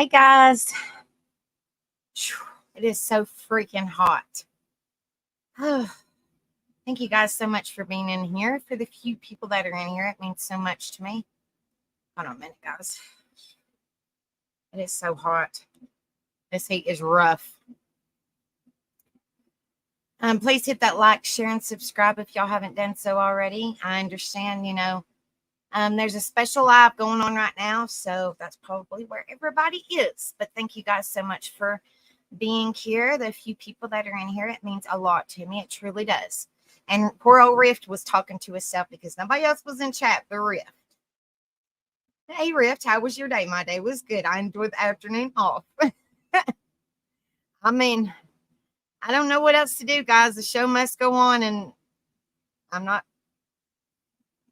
Hey guys, it is so freaking hot. Thank you guys so much for being in here. For the few people that are in here, it means so much to me. Hold on a minute, guys. It is so hot. This heat is rough. Please hit that like, share, and subscribe if y'all haven't done so already. I understand, there's a special live going on right now, so that's probably where everybody is. But thank you guys so much for being here. The few people that are in here, it means a lot to me. It truly does. And poor old Rift was talking to herself because nobody else was in chat but Rift. Hey Rift, how was your day? My day was good. I enjoyed the afternoon off. I mean, I don't know what else to do, guys. The show must go on, and I'm not,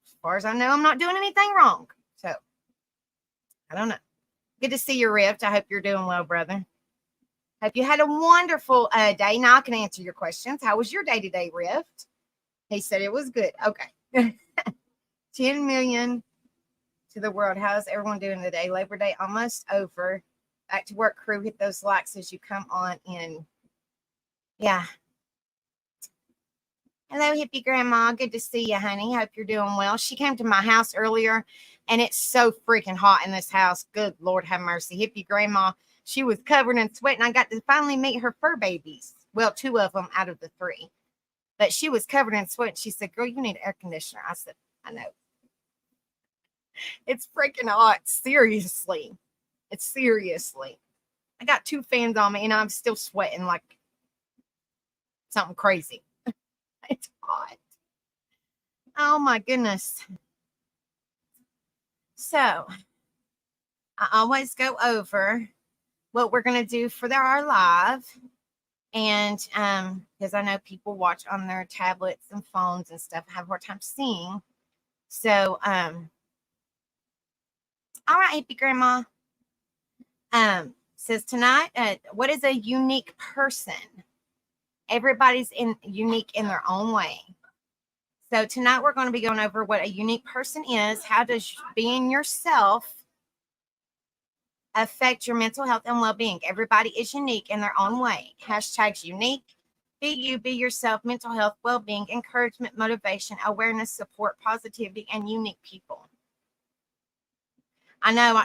as far as I know, I'm not doing anything wrong. So, I don't know. Good to see you, Rift. I hope you're doing well, brother. Hope you had a wonderful day. Now I can answer your questions. How was your day today, Rift? He said it was good. Okay. 10 million to the world. How's everyone doing today? Labor Day almost over. Back to work, crew. Hit those likes as you come on in. Yeah. Hello, hippie grandma. Good to see you, honey. Hope you're doing well. She came to my house earlier, and it's so freaking hot in this house. Good Lord have mercy. Hippie grandma, she was covered in sweat, and I got to finally meet her fur babies. Well, 2 of them out of the 3. But she was covered in sweat. She said, girl, you need an air conditioner. I said, I know. It's freaking hot. Seriously. It's seriously. I got 2 fans on me, and I'm still sweating like something crazy. It's hot. Oh, my goodness. So, I always go over what we're going to do for our live. And because I know people watch on their tablets and phones and stuff, have a hard time seeing. So, all right, hippie grandma. Says tonight, what is a unique person? Everybody's unique in their own way. So tonight we're going to be going over what a unique person is. How does being yourself affect your mental health and well-being? Everybody is unique in their own way. Hashtags unique. Be you, be yourself, mental health, well-being, encouragement, motivation, awareness, support, positivity, and unique people. I know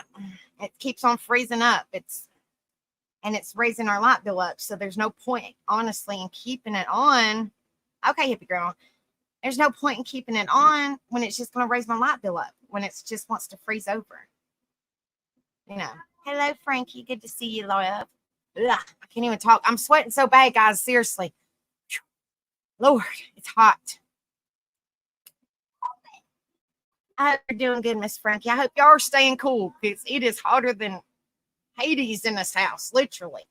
it keeps on freezing up. It's raising our light bill up. So there's no point, honestly, in keeping it on. Okay, hippie girl. There's no point in keeping it on when it's just going to raise my light bill up, when it just wants to freeze over. Hello, Frankie. Good to see you, love. Ugh, I can't even talk. I'm sweating so bad, guys. Seriously. Lord, it's hot. I hope you're doing good, Miss Frankie. I hope y'all are staying cool because it is hotter than Hades in this house, literally.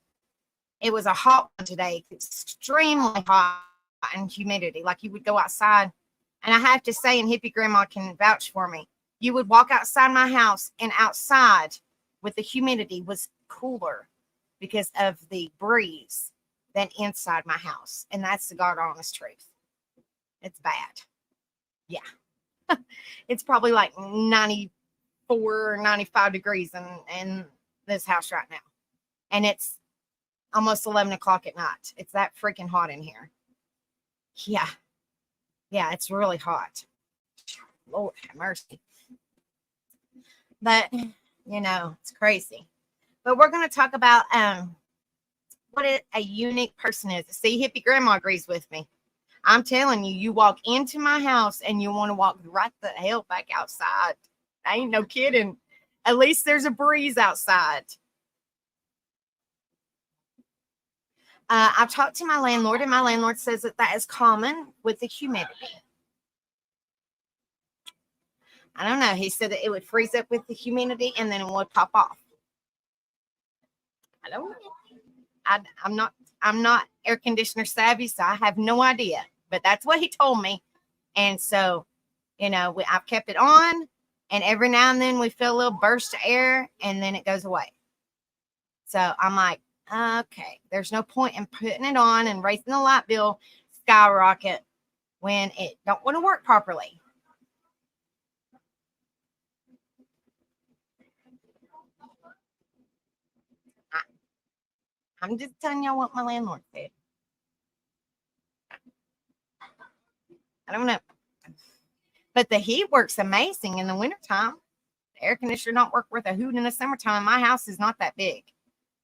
It was a hot one today, extremely hot and humidity. Like you would go outside, and I have to say, and hippie grandma can vouch for me, you would walk outside my house, and outside with the humidity was cooler because of the breeze than inside my house. And that's the God honest truth. It's bad. Yeah. It's probably like 94 or 95 degrees in this house right now. And it's almost 11 o'clock at night. It's that freaking hot in here. Yeah. Yeah, it's really hot. Lord have mercy. But, it's crazy. But we're going to talk about what a unique person is. See, hippie grandma agrees with me. I'm telling you, you walk into my house and you want to walk right the hell back outside. I ain't no kidding. At least there's a breeze outside. I've talked to my landlord, and my landlord says that is common with the humidity. I don't know. He said that it would freeze up with the humidity and then it would pop off. I don't know. I'm not air conditioner savvy, so I have no idea. But that's what he told me. And so, I've kept it on, and every now and then we feel a little burst of air, and then it goes away. So I'm like, okay, there's no point in putting it on and raising the light bill skyrocket when it don't want to work properly. I'm just telling y'all what my landlord said. I don't know. But the heat works amazing in the wintertime. The air conditioner don't work worth a hoot in the summertime. My house is not that big.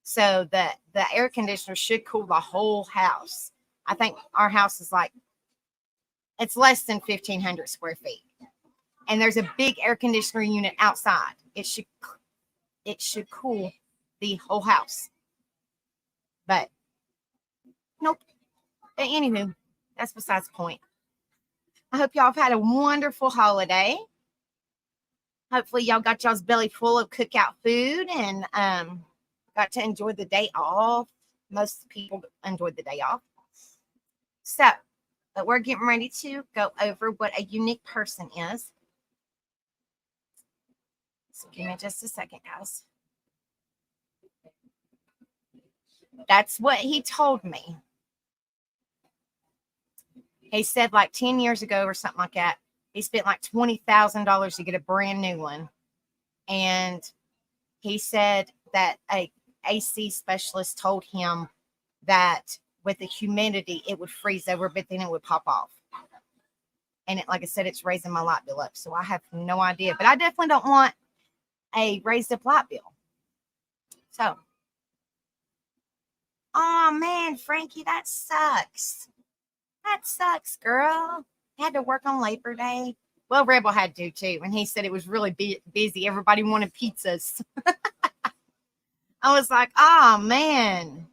So the air conditioner should cool the whole house. I think our house is like, it's less than 1,500 square feet. And there's a big air conditioner unit outside. It should cool the whole house. But nope. But anywho, that's besides the point. I hope y'all have had a wonderful holiday. Hopefully y'all got y'all's belly full of cookout food and got to enjoy the day off. Most people enjoyed the day off. So, but we're getting ready to go over what a unique person is. So give me just a second, guys. That's what he told me. He said like 10 years ago or something like that, he spent like $20,000 to get a brand new one. And he said that a AC specialist told him that with the humidity, it would freeze over, but then it would pop off. And it, like I said, it's raising my light bill up. So I have no idea. But I definitely don't want a raised up light bill. So, oh man, Frankie, that sucks. That sucks, girl. Had to work on Labor Day. Well, Rebel had to too. And he said it was really busy. Everybody wanted pizzas. I was like, oh man.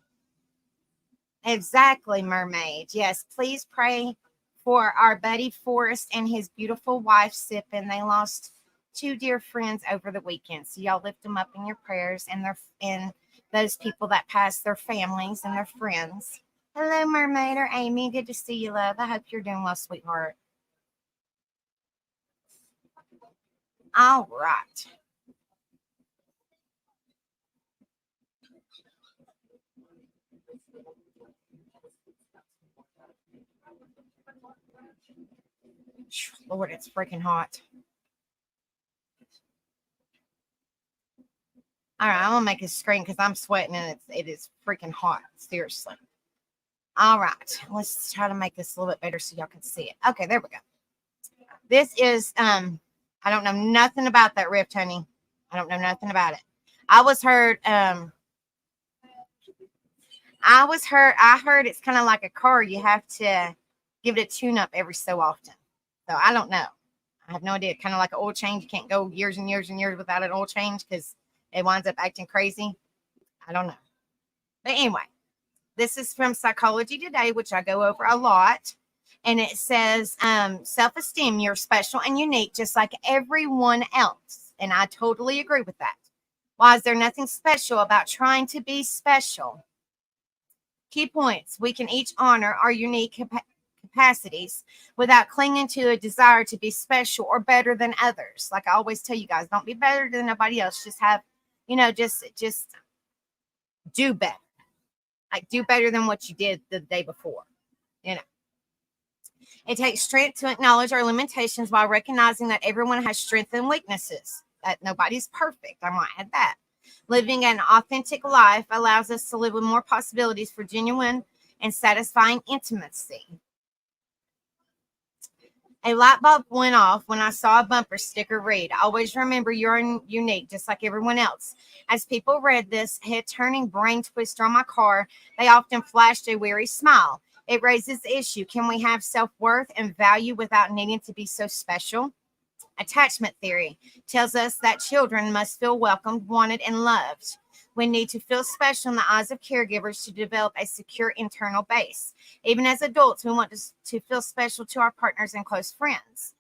Exactly, mermaid. Yes, please pray for our buddy Forrest and his beautiful wife Sippin. They lost two dear friends over the weekend. So y'all lift them up in your prayers and those people that passed, their families and their friends. Hello, mermaid or Amy. Good to see you, love. I hope you're doing well, sweetheart. All right. Lord, it's freaking hot. All right, I'm gonna make a screen because I'm sweating and it is freaking hot. Seriously. All right, let's try to make this a little bit better so y'all can see it. Okay, there we go. This is I don't know nothing about that rift, honey. I don't know nothing about it. I heard it's kind of like a car. You have to give it a tune up every so often. So I don't know. I have no idea. Kind of like an oil change. You can't go years and years and years without an oil change because it winds up acting crazy. I don't know. But anyway, this is from Psychology Today, which I go over a lot. And it says, self-esteem, you're special and unique, just like everyone else. And I totally agree with that. Why is there nothing special about trying to be special? Key points. We can each honor our unique capacities without clinging to a desire to be special or better than others. Like I always tell you guys, don't be better than nobody else. Just have, just do better. Like do better than what you did the day before. It takes strength to acknowledge our limitations while recognizing that everyone has strengths and weaknesses. That nobody's perfect. I might add that. Living an authentic life allows us to live with more possibilities for genuine and satisfying intimacy. A light bulb went off when I saw a bumper sticker read, always remember you're unique, just like everyone else. As people read this head-turning brain twister on my car, they often flashed a weary smile. It raises the issue. Can we have self-worth and value without needing to be so special? Attachment theory tells us that children must feel welcomed, wanted, and loved. We need to feel special in the eyes of caregivers to develop a secure internal base. Even as adults, we want to feel special to our partners and close friends.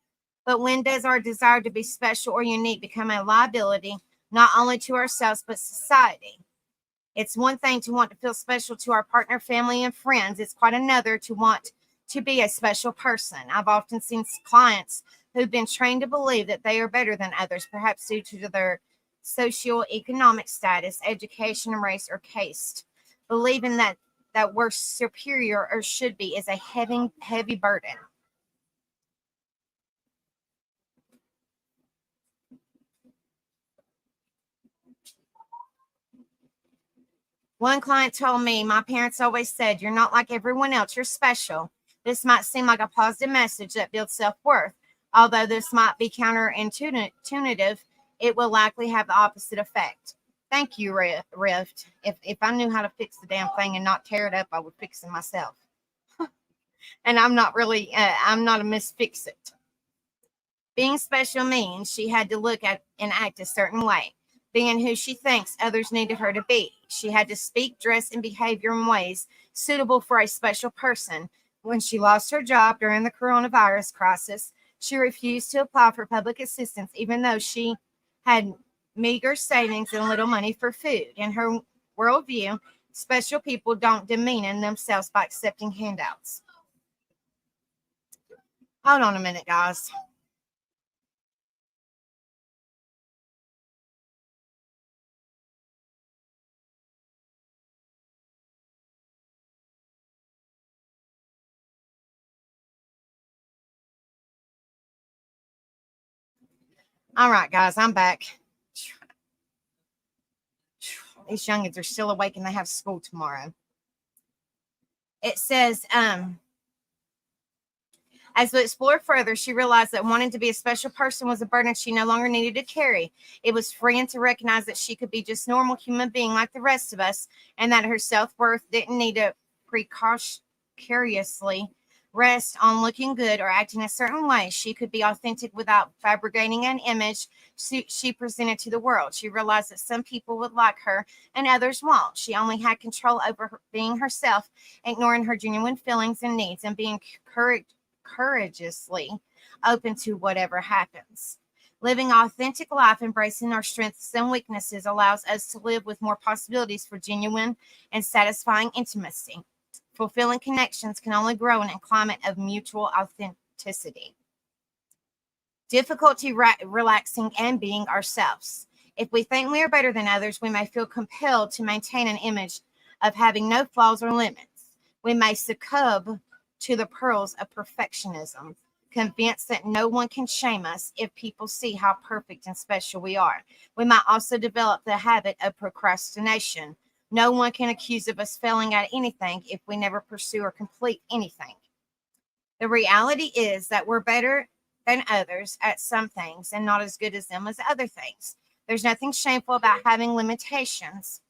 But when does our desire to be special or unique become a liability, not only to ourselves, but society? It's one thing to want to feel special to our partner, family, and friends. It's quite another to want to be a special person. I've often seen clients who've been trained to believe that they are better than others, perhaps due to their socioeconomic status, education, race, or caste. Believing that we're superior or should be is a heavy burden. One client told me, my parents always said, you're not like everyone else, you're special. This might seem like a positive message that builds self-worth. Although this might be counterintuitive, it will likely have the opposite effect. Thank you, Rift. If I knew how to fix the damn thing and not tear it up, I would fix it myself. And I'm not really, I'm not a misfix it. Being special means she had to look at and act a certain way, being who she thinks others needed her to be. She had to speak, dress, and behavior in ways suitable for a special person. When she lost her job during the coronavirus crisis, she refused to apply for public assistance, even though she had meager savings and little money for food. In her worldview, special people don't demean themselves by accepting handouts. Hold on a minute, guys. All right, guys, I'm back. These youngins are still awake and they have school tomorrow. It says, as we explored further, she realized that wanting to be a special person was a burden she no longer needed to carry. It was freeing to recognize that she could be just normal human being like the rest of us, and that her self-worth didn't need to precariously rest on looking good or acting a certain way. She could be authentic without fabricating an image she presented to the world. She realized that some people would like her and others won't. She only had control over being herself, ignoring her genuine feelings and needs, and being courageously open to whatever happens. Living authentic life, embracing our strengths and weaknesses, allows us to live with more possibilities for genuine and satisfying intimacy. Fulfilling connections can only grow in a climate of mutual authenticity. Difficulty relaxing and being ourselves. If we think we are better than others, we may feel compelled to maintain an image of having no flaws or limits. We may succumb to the pearls of perfectionism, convinced that no one can shame us if people see how perfect and special we are. We might also develop the habit of procrastination. No one can accuse of us failing at anything if we never pursue or complete anything. The reality is that we're better than others at some things and not as good as them as other things. There's nothing shameful about having limitations.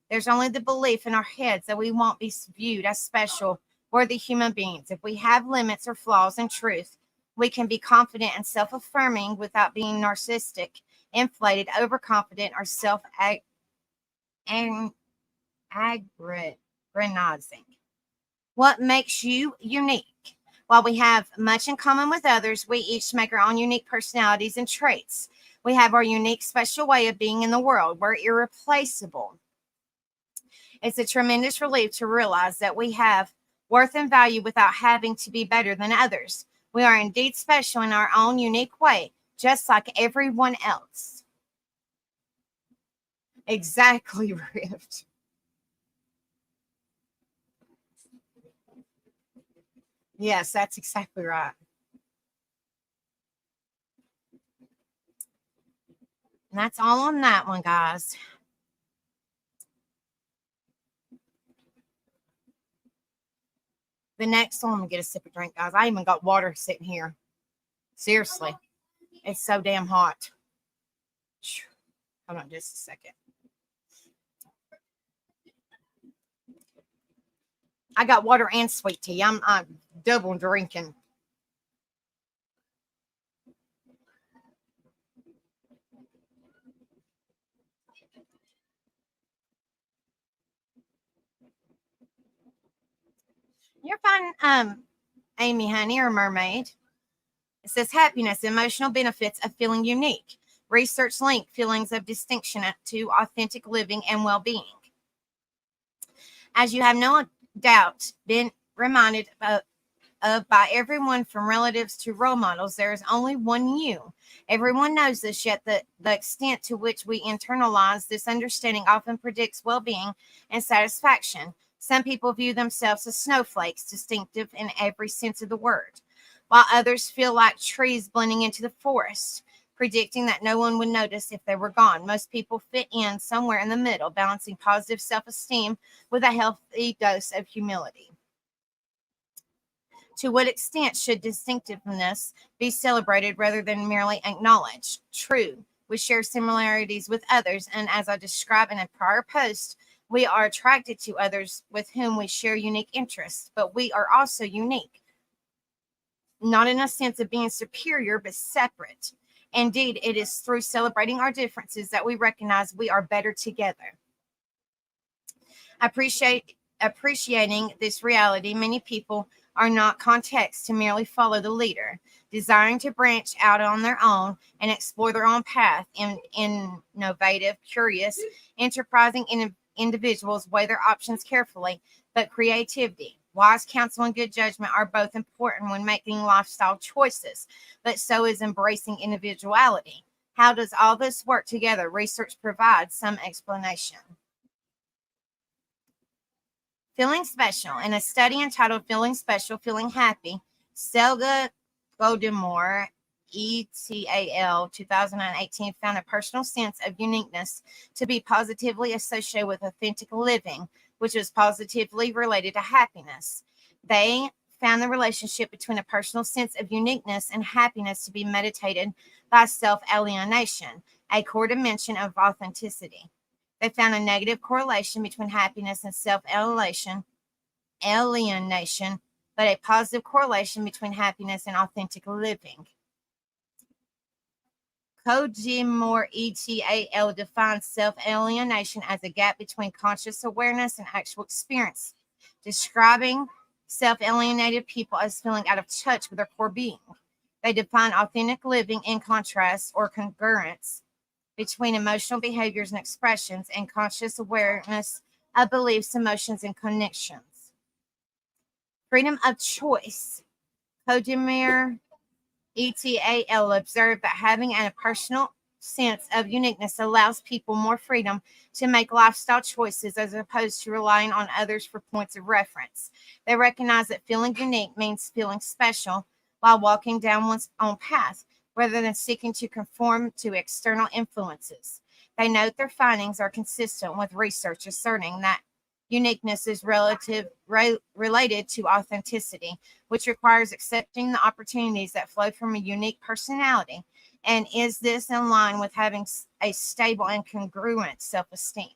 There's only the belief in our heads that we won't be viewed as special, worthy human beings. If we have limits or flaws in truth, we can be confident and self-affirming without being narcissistic, inflated, overconfident, or aggrandizing. What makes you unique? While we have much in common with others, we each make our own unique personalities and traits. We have our unique, special way of being in the world. We're irreplaceable. It's a tremendous relief to realize that we have worth and value without having to be better than others. We are indeed special in our own unique way, just like everyone else. Exactly, Rift. Yes, that's exactly right. And that's all on that one, guys. The next one, I'm gonna get a sip of drink, guys. I even got water sitting here. Seriously, it's so damn hot. Hold on just a second. I got water and sweet tea. I'm double drinking. You're fine, Amy Honey or Mermaid. It says happiness, emotional benefits of feeling unique. Research link feelings of distinction to authentic living and well-being. As you have no doubt been reminded of by everyone from relatives to role models, there is only one you. Everyone knows this, yet the extent to which we internalize this understanding often predicts well-being and satisfaction. Some people view themselves as snowflakes, distinctive in every sense of the word, while others feel like trees blending into the forest. predicting that no one would notice if they were gone. Most people fit in somewhere in the middle, balancing positive self-esteem with a healthy dose of humility. To what extent should distinctiveness be celebrated rather than merely acknowledged? True, we share similarities with others, and as I described in a prior post, we are attracted to others with whom we share unique interests, but we are also unique, not in a sense of being superior, but separate. Indeed, it is through celebrating our differences that we recognize we are better together. Appreciating this reality, many people are not content to merely follow the leader, desiring to branch out on their own and explore their own path. Innovative, curious, enterprising individuals weigh their options carefully, but creativity, wise counsel, and good judgment are both important when making lifestyle choices, but so is embracing individuality. How does all this work together? Research provides some explanation. Feeling special. In a study entitled Feeling Special, Feeling Happy, Selga Godemore, ETAL 2018, found a personal sense of uniqueness to be positively associated with authentic living, which is positively related to happiness. They found the relationship between a personal sense of uniqueness and happiness to be mediated by self-alienation, a core dimension of authenticity. They found a negative correlation between happiness and self-alienation, but a positive correlation between happiness and authentic living. Kojimore ETAL defines self-alienation as a gap between conscious awareness and actual experience, describing self-alienated people as feeling out of touch with their core being. They define authentic living in contrast or congruence between emotional behaviors and expressions and conscious awareness of beliefs, emotions, and connections. Freedom of choice. Kodemir ETAL observed that having a personal sense of uniqueness allows people more freedom to make lifestyle choices as opposed to relying on others for points of reference. They recognize that feeling unique means feeling special while walking down one's own path, rather than seeking to conform to external influences. They note their findings are consistent with research asserting that uniqueness is related to authenticity, which requires accepting the opportunities that flow from a unique personality. And is this in line with having a stable and congruent self-esteem?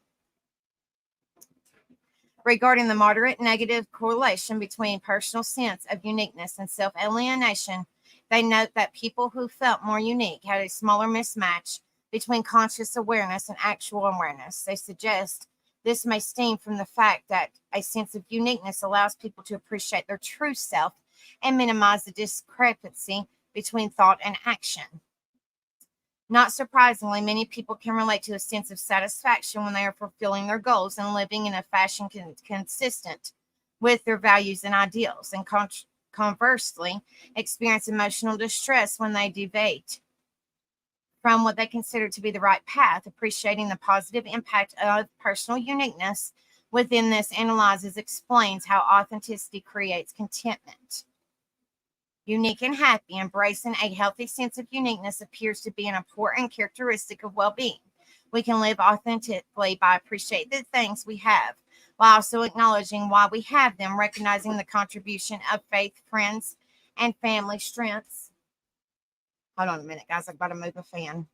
Regarding the moderate negative correlation between personal sense of uniqueness and self-alienation, they note that people who felt more unique had a smaller mismatch between conscious awareness and actual awareness. They suggest this may stem from the fact that a sense of uniqueness allows people to appreciate their true self and minimize the discrepancy between thought and action. Not surprisingly, many people can relate to a sense of satisfaction when they are fulfilling their goals and living in a fashion consistent with their values and ideals, and conversely, experience emotional distress when they deviate from what they consider to be the right path. Appreciating the positive impact of personal uniqueness within this explains how authenticity creates contentment. Unique and happy, embracing a healthy sense of uniqueness appears to be an important characteristic of well-being. We can live authentically by appreciating the things we have, while also acknowledging why we have them, recognizing the contribution of faith, friends, and family strengths. Hold on a minute, guys. I've got to move a fan.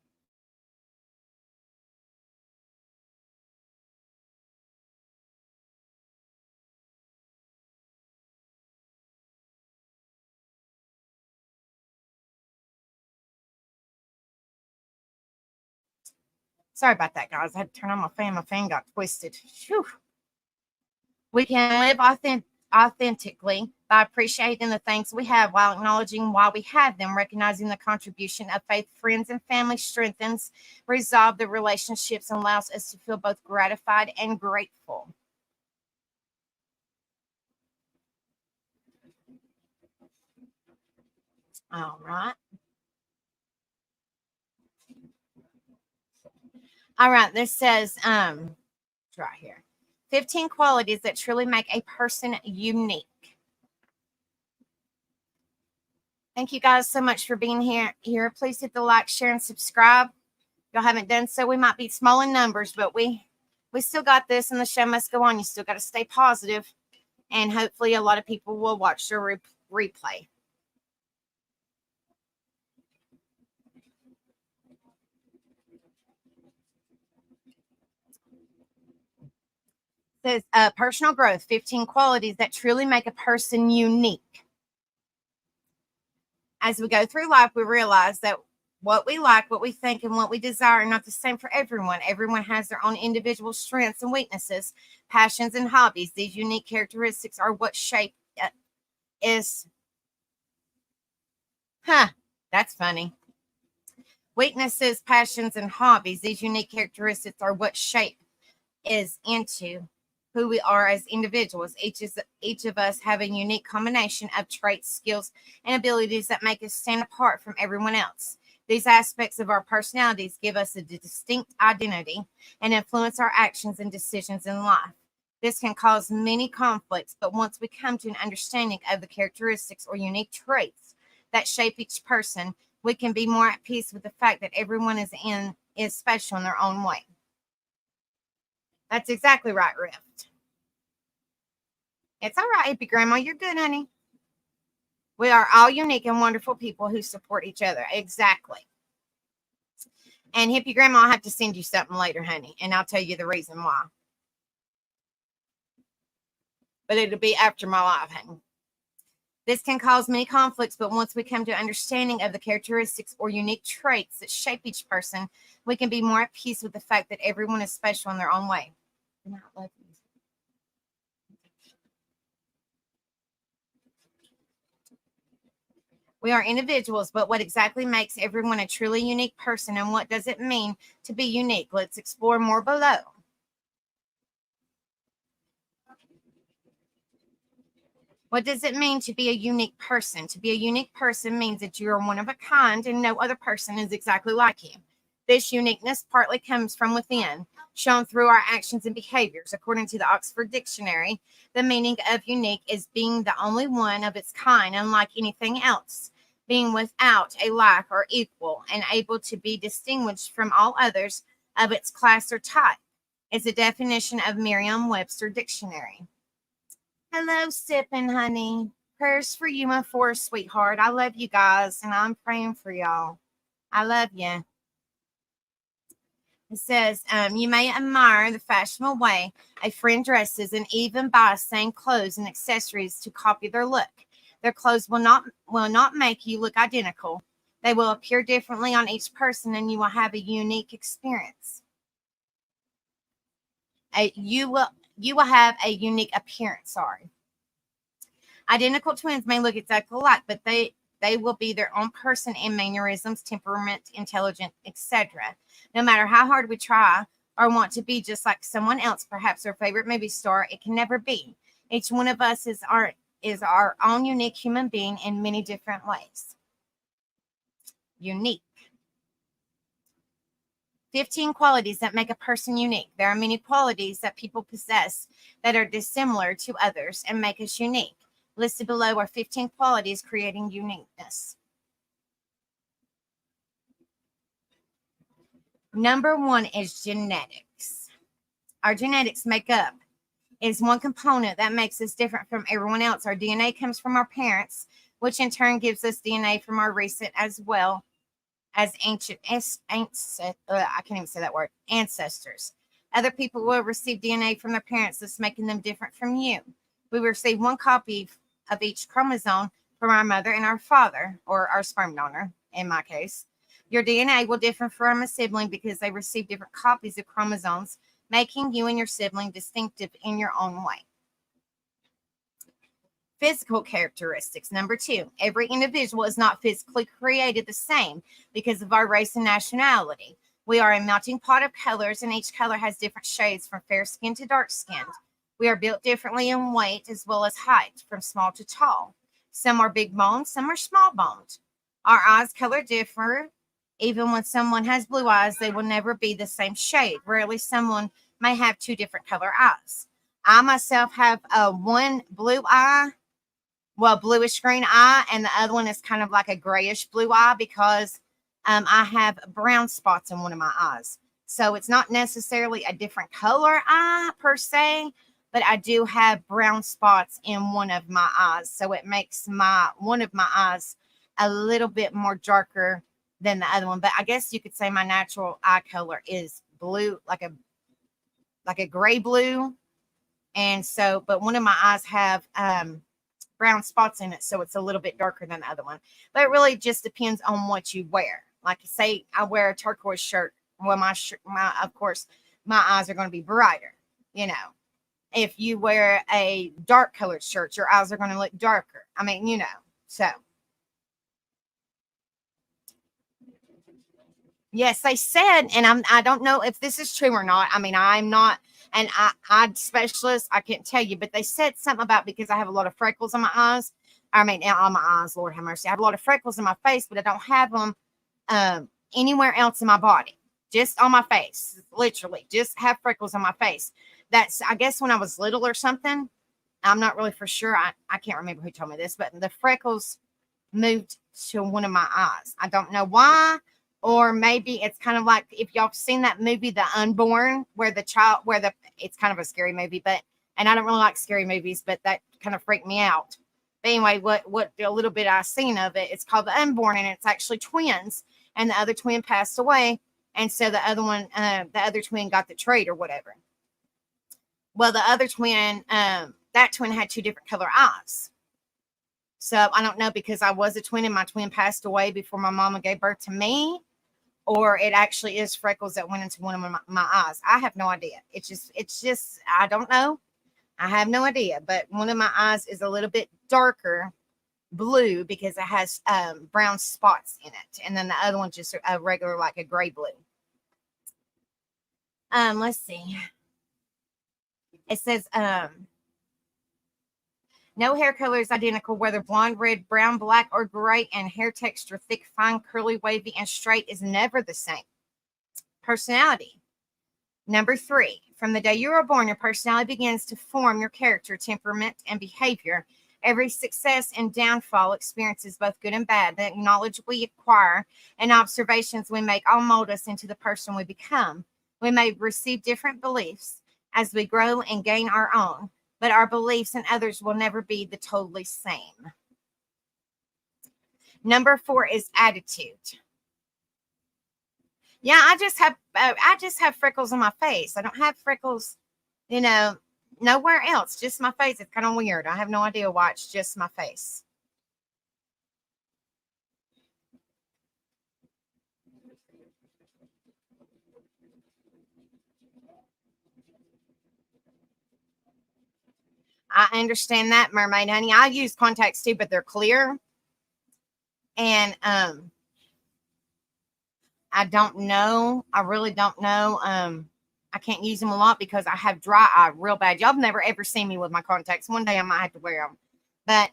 Sorry about that, guys. I had to turn on my fan. My fan got twisted. Whew. We can live authentically by appreciating the things we have while acknowledging why we have them, recognizing the contribution of faith, friends, and family strengthens, resolve the relationships, and allows us to feel both gratified and grateful. All right. All right. This says, right here, 15 qualities that truly make a person unique. Thank you guys so much for being here. Please hit the like, share, and subscribe. If y'all haven't done so, we might be small in numbers, but we still got this, and the show must go on. You still got to stay positive, and hopefully a lot of people will watch the replay. It says personal growth, 15 qualities that truly make a person unique. As we go through life, we realize that what we like, what we think, and what we desire are not the same for everyone. Everyone has their own individual strengths and weaknesses, passions and hobbies. These unique characteristics are what shape is. That's funny. Weaknesses, passions, and hobbies. These unique characteristics are what shape is into who we are as individuals. Each of us have a unique combination of traits, skills, and abilities that make us stand apart from everyone else. These aspects of our personalities give us a distinct identity and influence our actions and decisions in life. This can cause many conflicts, but once we come to an understanding of the characteristics or unique traits that shape each person, we can be more at peace with the fact that everyone is special in their own way. That's exactly right, Rift. It's all right, Hippie Grandma. You're good, honey. We are all unique and wonderful people who support each other. Exactly. And Hippie Grandma, I'll have to send you something later, honey, and I'll tell you the reason why. But it'll be after my live, honey. This can cause many conflicts, but once we come to understanding of the characteristics or unique traits that shape each person, we can be more at peace with the fact that everyone is special in their own way. We are individuals, but what exactly makes everyone a truly unique person, and what does it mean to be unique? Let's explore more below. What does it mean to be a unique person? To be a unique person means that you are one of a kind and no other person is exactly like you. This uniqueness partly comes from within, shown through our actions and behaviors. According to the Oxford Dictionary, the meaning of unique is being the only one of its kind, unlike anything else, being without a like or equal, and able to be distinguished from all others of its class or type, is a definition of Merriam-Webster Dictionary. Hello, Sippin', honey. Prayers for you and Forrest, sweetheart. I love you guys, and I'm praying for y'all. I love you. It says, you may admire the fashionable way a friend dresses and even buy same clothes and accessories to copy their look. Their clothes will not make you look identical. They will appear differently on each person, and you will have a unique experience. You will have a unique appearance. Sorry. Identical twins may look exactly alike, but they will be their own person in mannerisms, temperament, intelligence, etc. No matter how hard we try or want to be just like someone else, perhaps our favorite movie star, it can never be. Each one of us is our own unique human being in many different ways. Unique. 15 qualities that make a person unique. There are many qualities that people possess that are dissimilar to others and make us unique. Listed below are 15 qualities creating uniqueness. Number 1 is genetics. Our genetics makeup is one component that makes us different from everyone else. Our DNA comes from our parents, which in turn gives us DNA from our recent as well as I can't even say that word, ancestors. Other people will receive DNA from their parents, thus making them different from you. We receive one copy of each chromosome from our mother and our father, or our sperm donor, in my case. Your DNA will differ from a sibling because they receive different copies of chromosomes, making you and your sibling distinctive in your own way. Physical characteristics. Number 2, every individual is not physically created the same because of our race and nationality. We are a melting pot of colors, and each color has different shades from fair skin to dark skinned. We are built differently in weight as well as height, from small to tall. Some are big boned, some are small boned. Our eyes color differ. Even when someone has blue eyes, they will never be the same shade. Rarely someone may have 2 different color eyes. I myself have one blue eye well, bluish green eye, and the other one is kind of like a grayish blue eye because I have brown spots in one of my eyes. So it's not necessarily a different color eye per se, but I do have brown spots in one of my eyes. So it makes my one of my eyes a little bit more darker than the other one. But I guess you could say my natural eye color is blue, like a gray blue. And so, but one of my eyes have brown spots in it, so it's a little bit darker than the other one. But it really just depends on what you wear. Like say I wear a turquoise shirt, well my of course my eyes are going to be brighter, you know. If you wear a dark colored shirt, your eyes are going to look darker. I mean, you know. So yes, they said, and I don't know if this is true or not. I mean, I'm not an eye specialist. I can't tell you, but they said something about because I have a lot of freckles on my eyes. I mean, on my eyes, Lord have mercy. I have a lot of freckles in my face, but I don't have them anywhere else in my body. Just on my face, literally, just have freckles on my face. That's, I guess, when I was little or something. I'm not really for sure. I can't remember who told me this, but the freckles moved to one of my eyes. I don't know why, or maybe it's kind of like if y'all have seen that movie, The Unborn, where the child, where the it's kind of a scary movie, but and I don't really like scary movies, but that kind of freaked me out. But anyway, what a little bit I seen of it, it's called The Unborn, and it's actually twins, and the other twin passed away, and so the other twin got the trait or whatever. Well, the other twin, that twin had two different color eyes. So I don't know because I was a twin and my twin passed away before my mama gave birth to me, or it actually is freckles that went into one of my eyes. I have no idea. It's just, I don't know. I have no idea. But one of my eyes is a little bit darker blue because it has brown spots in it. And then the other one's just a regular, like a gray blue. Let's see. It says, no hair color is identical, whether blonde, red, brown, black, or gray, and hair texture, thick, fine, curly, wavy, and straight, is never the same. Personality. Number 3, from the day you are born, your personality begins to form your character, temperament, and behavior. Every success and downfall experiences, both good and bad, the knowledge we acquire and observations we make all mold us into the person we become. We may receive different beliefs as we grow and gain our own, but our beliefs and others will never be the totally same. Number 4 is attitude. Yeah, I just have freckles on my face. I don't have freckles, you know, nowhere else. Just my face. It's kind of weird. I have no idea why it's just my face. I understand that, mermaid honey. I use contacts too, but they're clear. And I don't know. I really don't know. I can't use them a lot because I have dry eye real bad. Y'all have never ever seen me with my contacts. One day I might have to wear them. But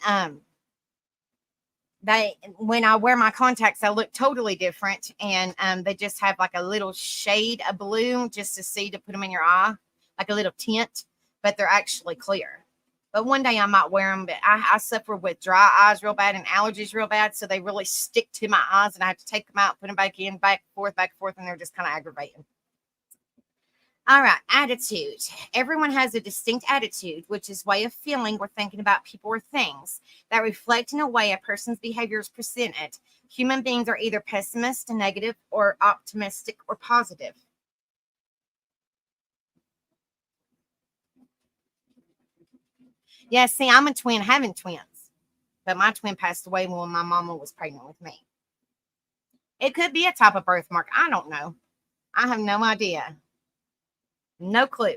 they when I wear my contacts, they look totally different, and they just have like a little shade of blue just to see to put them in your eye, like a little tint, but they're actually clear. But one day I might wear them, but I suffer with dry eyes real bad and allergies real bad, so they really stick to my eyes, and I have to take them out, put them back in, back and forth, and they're just kind of aggravating. All right, attitude. Everyone has a distinct attitude, which is way of feeling or thinking about people or things that reflect in a way a person's behavior is presented. Human beings are either pessimist, negative, or optimistic or positive. Yeah, see, I'm a twin having twins, but my twin passed away when my mama was pregnant with me. It could be a type of birthmark. I don't know. I have no idea. No clue.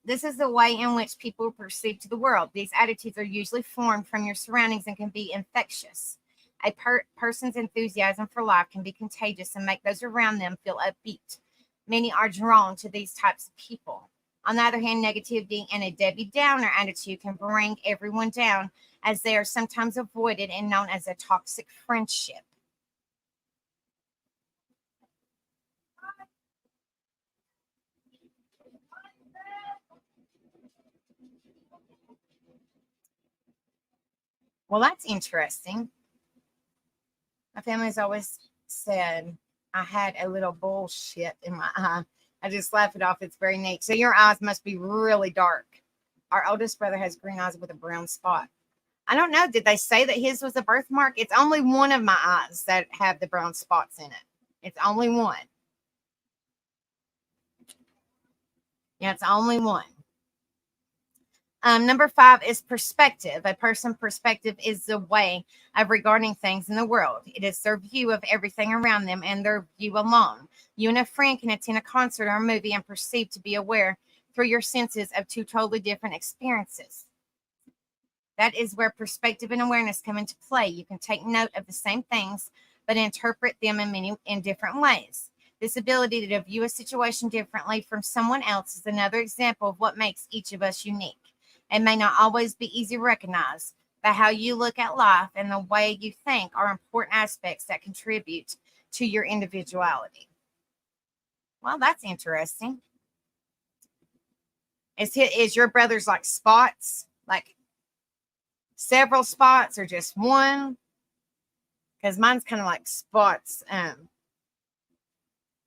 This is the way in which people perceive to the world. These attitudes are usually formed from your surroundings and can be infectious. A person's enthusiasm for life can be contagious and make those around them feel upbeat. Many are drawn to these types of people. On the other hand, negativity and a Debbie Downer attitude can bring everyone down, as they are sometimes avoided and known as a toxic friendship. Well, that's interesting. My family's always said I had a little bullshit in my eye. I just laugh it off. It's very neat. So your eyes must be really dark. Our oldest brother has green eyes with a brown spot. I don't know. Did they say that his was a birthmark? It's only one of my eyes that have the brown spots in it. It's only one. Yeah, it's only one. Number 5 is perspective. A person's perspective is the way of regarding things in the world. It is their view of everything around them and their view alone. You and a friend can attend a concert or a movie and perceive to be aware through your senses of two totally different experiences. That is where perspective and awareness come into play. You can take note of the same things, but interpret them in different ways. This ability to view a situation differently from someone else is another example of what makes each of us unique. It may not always be easy to recognize, but how you look at life and the way you think are important aspects that contribute to your individuality. Well, that's interesting. Is your brother's like spots? Like several spots or just one? Because mine's kind of like spots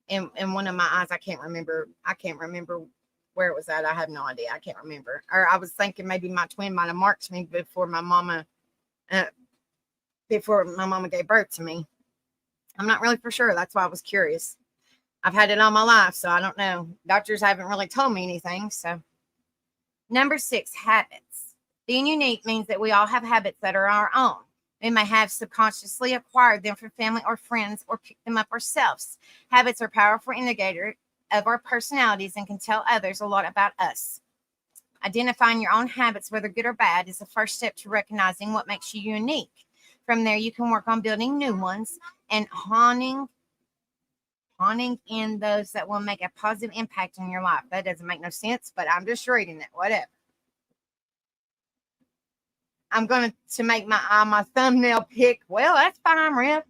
in one of my eyes. I can't remember where it was at. I have no idea. I can't remember. Or I was thinking maybe my twin might have marked me before my mama gave birth to me. I'm not really for sure. That's why I was curious. I've had it all my life, so I don't know. Doctors haven't really told me anything. So number 6, habits. Being unique means that we all have habits that are our own. We may have subconsciously acquired them from family or friends or picked them up ourselves. Habits are a powerful indicator of our personalities and can tell others a lot about us. Identifying your own habits, whether good or bad, is the first step to recognizing what makes you unique. From there, you can work on building new ones and honing in those that will make a positive impact on your life. That doesn't make no sense, but I'm just reading it. Whatever. I'm going to make my thumbnail pick. Well, that's fine, Rip.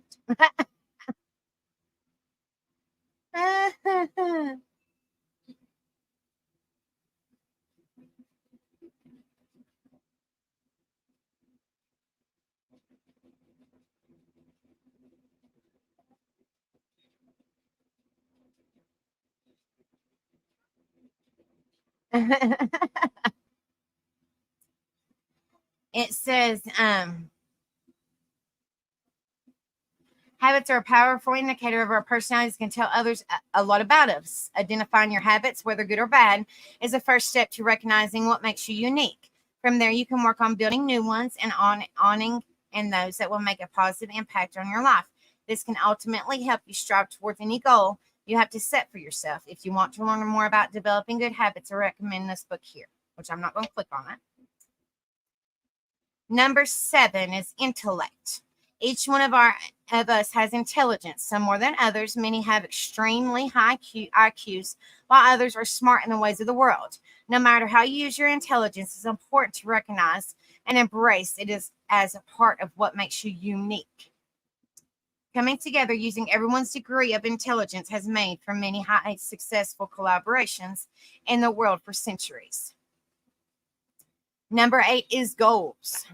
It says, habits are a powerful indicator of our personalities, can tell others a lot about us. Identifying your habits, whether good or bad, is the first step to recognizing what makes you unique. From there, you can work on building new ones and honing in those that will make a positive impact on your life. This can ultimately help you strive towards any goal you have to set for yourself. If you want to learn more about developing good habits, I recommend this book here, which I'm not going to click on it. Number 7 is intellect. Each one of us has intelligence, some more than others. Many have extremely high IQs, while others are smart in the ways of the world. No matter how you use your intelligence, it's important to recognize and embrace it as a part of what makes you unique. Coming together using everyone's degree of intelligence has made for many high successful collaborations in the world for centuries. Number 8 is goals.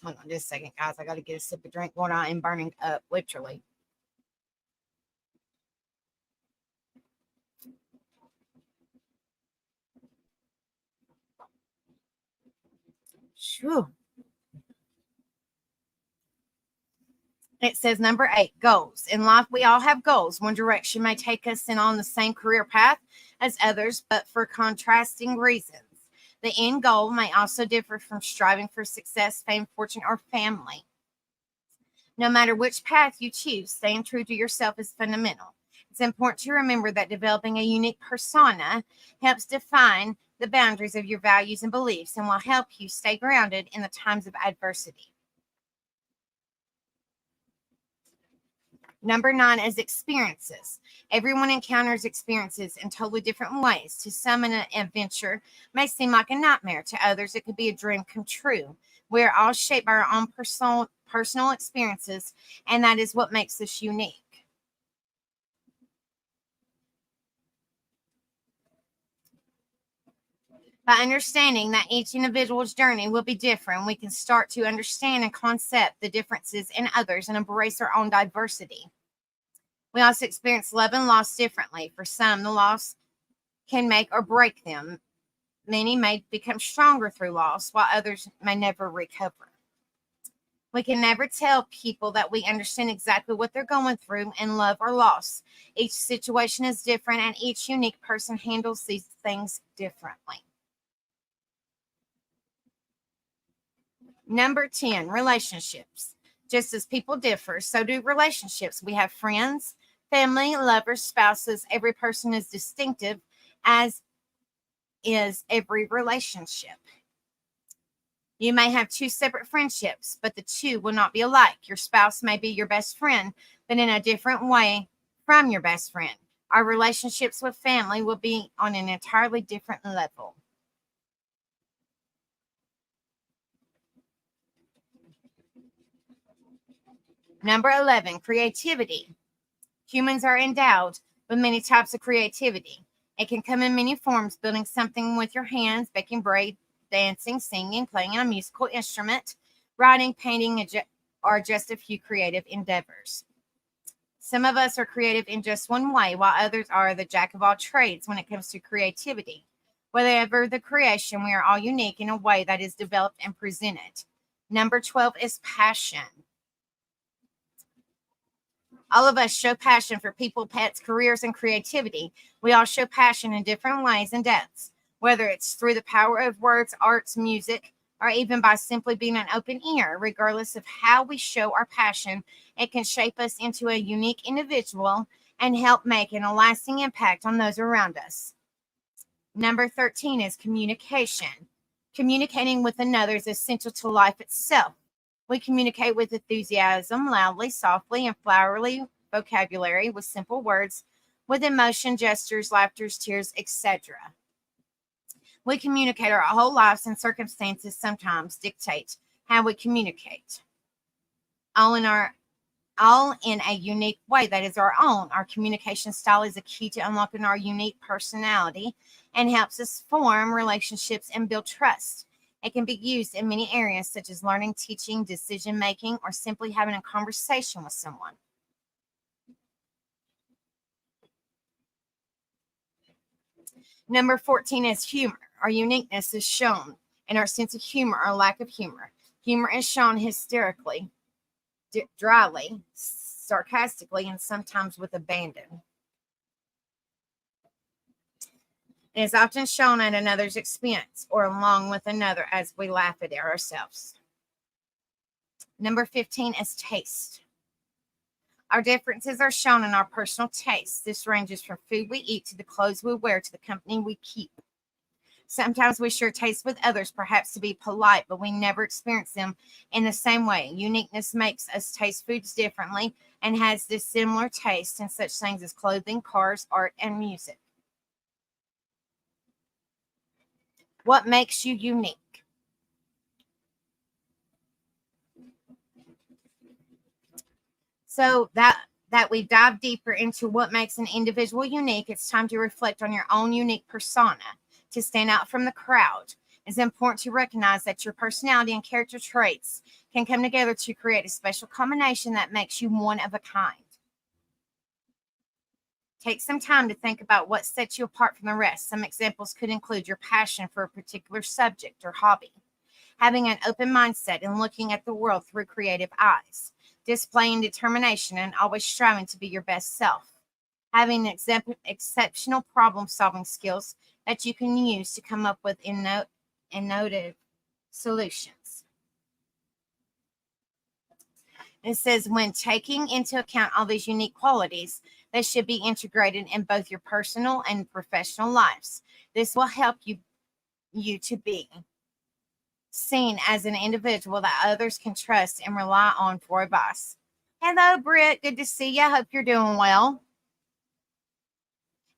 Hold on just a second, guys. I got to get a sip of drink water. I am burning up, literally. Whew. It says number 8, goals. In life, we all have goals. One direction may take us in on the same career path as others, but for contrasting reasons. The end goal may also differ from striving for success, fame, fortune, or family. No matter which path you choose, staying true to yourself is fundamental. It's important to remember that developing a unique persona helps define the boundaries of your values and beliefs and will help you stay grounded in the times of adversity. Number 9 is experiences. Everyone encounters experiences in totally different ways. To some, an adventure may seem like a nightmare. To others, it could be a dream come true. We are all shaped by our own personal experiences, and that is what makes us unique. By understanding that each individual's journey will be different, we can start to understand and concept the differences in others and embrace our own diversity. We also experience love and loss differently. For some, the loss can make or break them. Many may become stronger through loss, while others may never recover. We can never tell people that we understand exactly what they're going through in love or loss. Each situation is different, and each unique person handles these things differently. Number 10, relationships. Just as people differ, so do relationships. We have friends, family, lovers, spouses. Every person is distinctive, as is every relationship. You may have two separate friendships, but the two will not be alike. Your spouse may be your best friend, but in a different way from your best friend. Our relationships with family will be on an entirely different level. Number 11, creativity. Humans are endowed with many types of creativity. It can come in many forms: building something with your hands, baking bread, dancing, singing, playing a musical instrument, writing, painting, or just a few creative endeavors. Some of us are creative in just one way, while others are the jack of all trades when it comes to creativity. Whatever the creation, we are all unique in a way that is developed and presented. Number 12 is passion. All of us show passion for people, pets, careers, and creativity. We all show passion in different ways and depths, whether it's through the power of words, arts, music, or even by simply being an open ear. Regardless of how we show our passion, it can shape us into a unique individual and help make a lasting impact on those around us. Number 13 is communication. Communicating with another is essential to life itself. We communicate with enthusiasm, loudly, softly, and flowery vocabulary, with simple words, with emotion, gestures, laughter, tears, etc. We communicate our whole lives, and circumstances sometimes dictate how we communicate. All in a unique way that is our own. Our communication style is a key to unlocking our unique personality and helps us form relationships and build trust. It can be used in many areas, such as learning, teaching, decision making, or simply having a conversation with someone. Number 14 is humor. Our uniqueness is shown in our sense of humor or lack of humor. Humor is shown hysterically, dryly, sarcastically, and sometimes with abandon. It is often shown at another's expense or along with another as we laugh at ourselves. Number 15 is taste. Our differences are shown in our personal tastes. This ranges from food we eat to the clothes we wear to the company we keep. Sometimes we share tastes with others, perhaps to be polite, but we never experience them in the same way. Uniqueness makes us taste foods differently and has this similar taste in such things as clothing, cars, art, and music. What makes you unique? So that we dive deeper into what makes an individual unique, it's time to reflect on your own unique persona. To stand out from the crowd, it's important to recognize that your personality and character traits can come together to create a special combination that makes you one of a kind. Take some time to think about what sets you apart from the rest. Some examples could include your passion for a particular subject or hobby, having an open mindset and looking at the world through creative eyes, displaying determination and always striving to be your best self, having exceptional problem solving skills that you can use to come up with innovative solutions. It says when taking into account all these unique qualities, they should be integrated in both your personal and professional lives. This will help you to be seen as an individual that others can trust and rely on for advice. Hello, Britt. Good to see you. I hope you're doing well.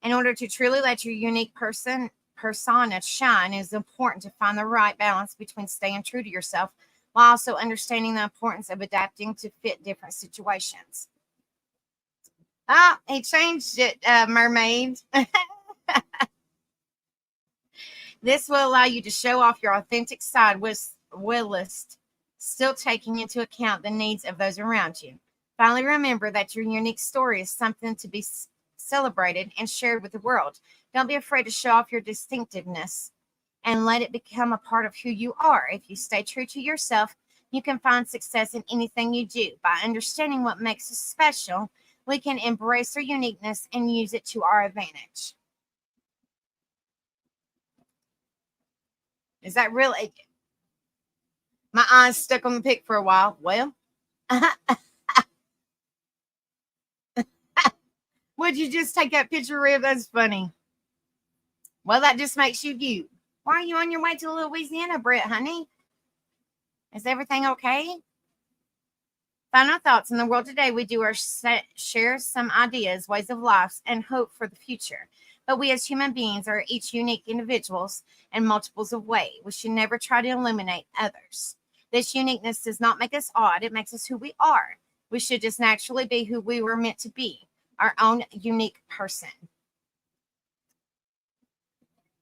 In order to truly let your unique persona shine, it is important to find the right balance between staying true to yourself while also understanding the importance of adapting to fit different situations. Ah, he changed it, mermaid. This will allow you to show off your authentic side whilst still taking into account the needs of those around you. Finally, remember that your unique story is something to be celebrated and shared with the world. Don't be afraid to show off your distinctiveness and let it become a part of who you are. If you stay true to yourself, you can find success in anything you do. By understanding what makes us special, we can embrace our uniqueness and use it to our advantage. Is that really? My eyes stuck on the pic for a while. Well, would you just take that picture, Rib? That's funny. Well, that just makes you you. Why are you on your way to Louisiana, Brett, honey? Is everything okay? Final thoughts. In the world today, we do share some ideas, ways of life, and hope for the future. But we as human beings are each unique individuals and multiples of way. We should never try to eliminate others. This uniqueness does not make us odd, it makes us who we are. We should just naturally be who we were meant to be, our own unique person.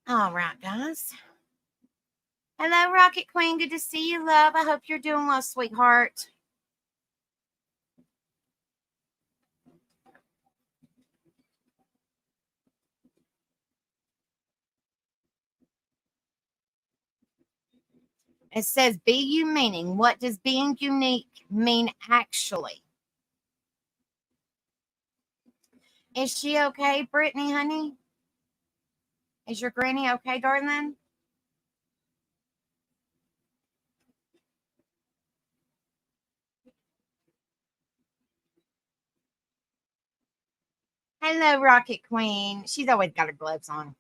All right, guys. Hello, Rocket Queen. Good to see you, love. I hope you're doing well, sweetheart. It says, be you meaning. What does being unique mean actually? Is she okay, Brittany, honey? Is your granny okay, darling? Hello, Rocket Queen. She's always got her gloves on.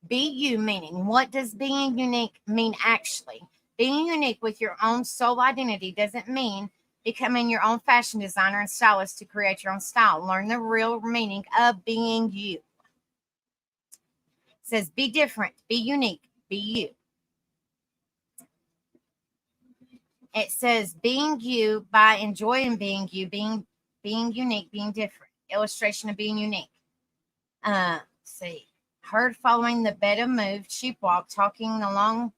Be you meaning. What does being unique mean actually? Being unique with your own soul identity doesn't mean becoming your own fashion designer and stylist to create your own style. Learn the real meaning of being you. It says be different, be unique, be you. It says being you by enjoying being you, being unique, being different. Illustration of being unique. See, herd following the bed of moved sheep walk, taking the long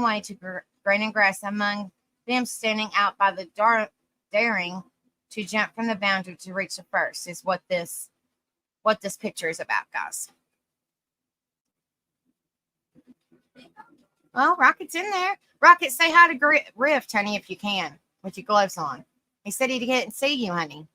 way to grain and grass, among them standing out by the daring to jump from the boundary to reach the first is what this picture is about, guys. Well, Rocket's in there. Rocket, say hi to Rift, honey, if you can, with your gloves on. He said he'd get and see you, honey.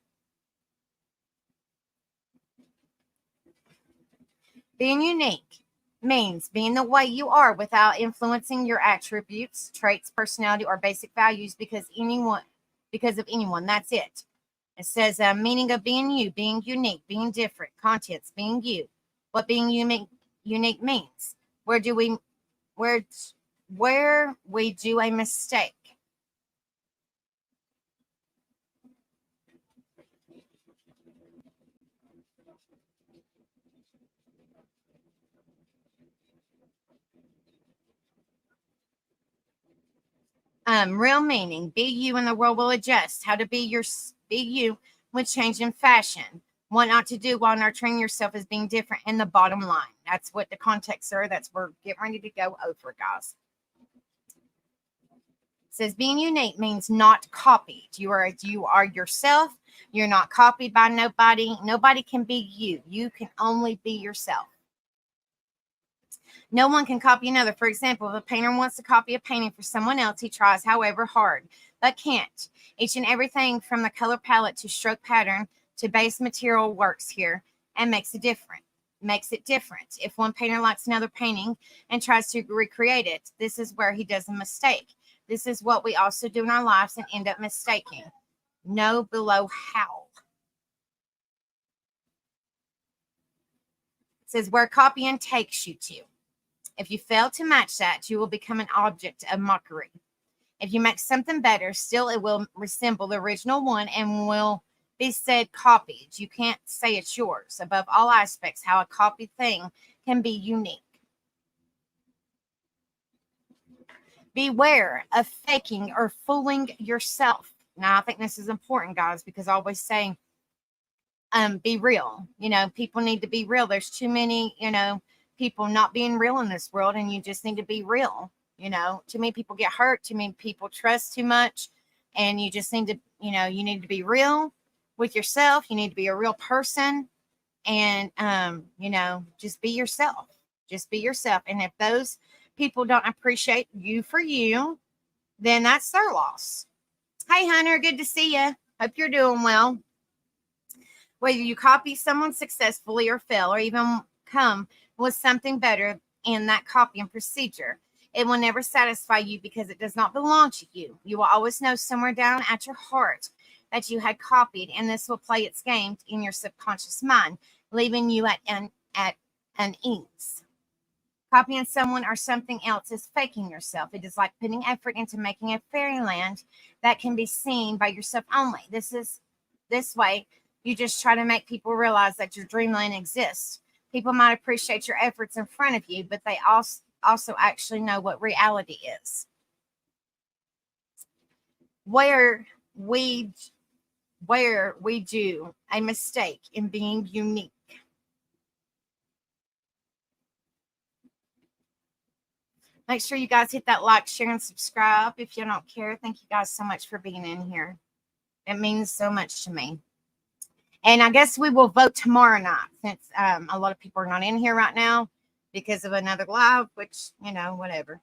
Being unique means being the way you are without influencing your attributes, traits, personality, or basic values because of anyone. That's it. It says meaning of being you, being unique, being different, contents, being you. What being unique means. Where we do a mistake. Real meaning. Be you and the world will adjust. How to be you with change in fashion. What not to do while nurturing yourself as being different. And the bottom line. That's what the context are. That's we're getting ready to go over, guys. It says being unique means not copied. You are yourself. You're not copied by nobody. Nobody can be you. You can only be yourself. No one can copy another. For example, if a painter wants to copy a painting for someone else, he tries however hard, but can't. Each and everything from the color palette to stroke pattern to base material works here and makes it different. If one painter likes another painting and tries to recreate it, this is where he does a mistake. This is what we also do in our lives and end up mistaking. Know below how. It says where copying takes you to. If you fail to match that, you will become an object of mockery. If you make something better, still it will resemble the original one and will be said copied. You can't say it's yours. Above all aspects, how a copied thing can be unique. Beware of faking or fooling yourself. Now, I think this is important, guys, because I always say be real. People need to be real. There's too many, people not being real in this world, and you just need to be real. Too many people get hurt, too many people trust too much, and you just need to, you need to be real with yourself. You need to be a real person, and just be yourself. Just be yourself. And if those people don't appreciate you for you, then that's their loss. Hey, Hunter, good to see you. Hope you're doing well. Whether you copy someone successfully or fail, or even come with something better in that copy and procedure, it will never satisfy you because it does not belong to you. You will always know somewhere down at your heart that you had copied, and this will play its game in your subconscious mind, leaving you at unease. Copying someone or something else is faking yourself. It is like putting effort into making a fairyland that can be seen by yourself only. This way, you just try to make people realize that your dreamland exists. People might appreciate your efforts in front of you, but they also actually know what reality is. Where we do a mistake in being unique. Make sure you guys hit that like, share, and subscribe if you don't care. Thank you guys so much for being in here. It means so much to me. And I guess we will vote tomorrow night, since a lot of people are not in here right now because of another live, which, whatever.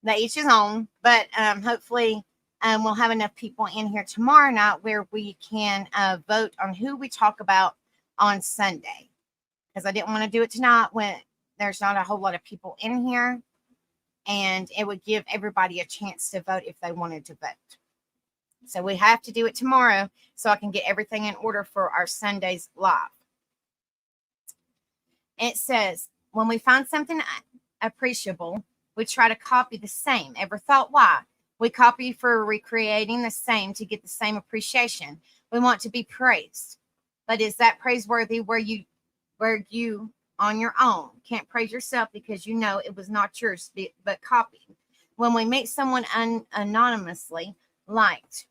They each his own. But hopefully we'll have enough people in here tomorrow night where we can vote on who we talk about on Sunday. Because I didn't want to do it tonight when there's not a whole lot of people in here. And it would give everybody a chance to vote if they wanted to vote. So we have to do it tomorrow so I can get everything in order for our Sundays live. It says, when we find something appreciable, we try to copy the same. Ever thought why? We copy for recreating the same to get the same appreciation. We want to be praised. But is that praiseworthy where you on your own can't praise yourself because you know it was not yours but copied? When we meet someone anonymously liked,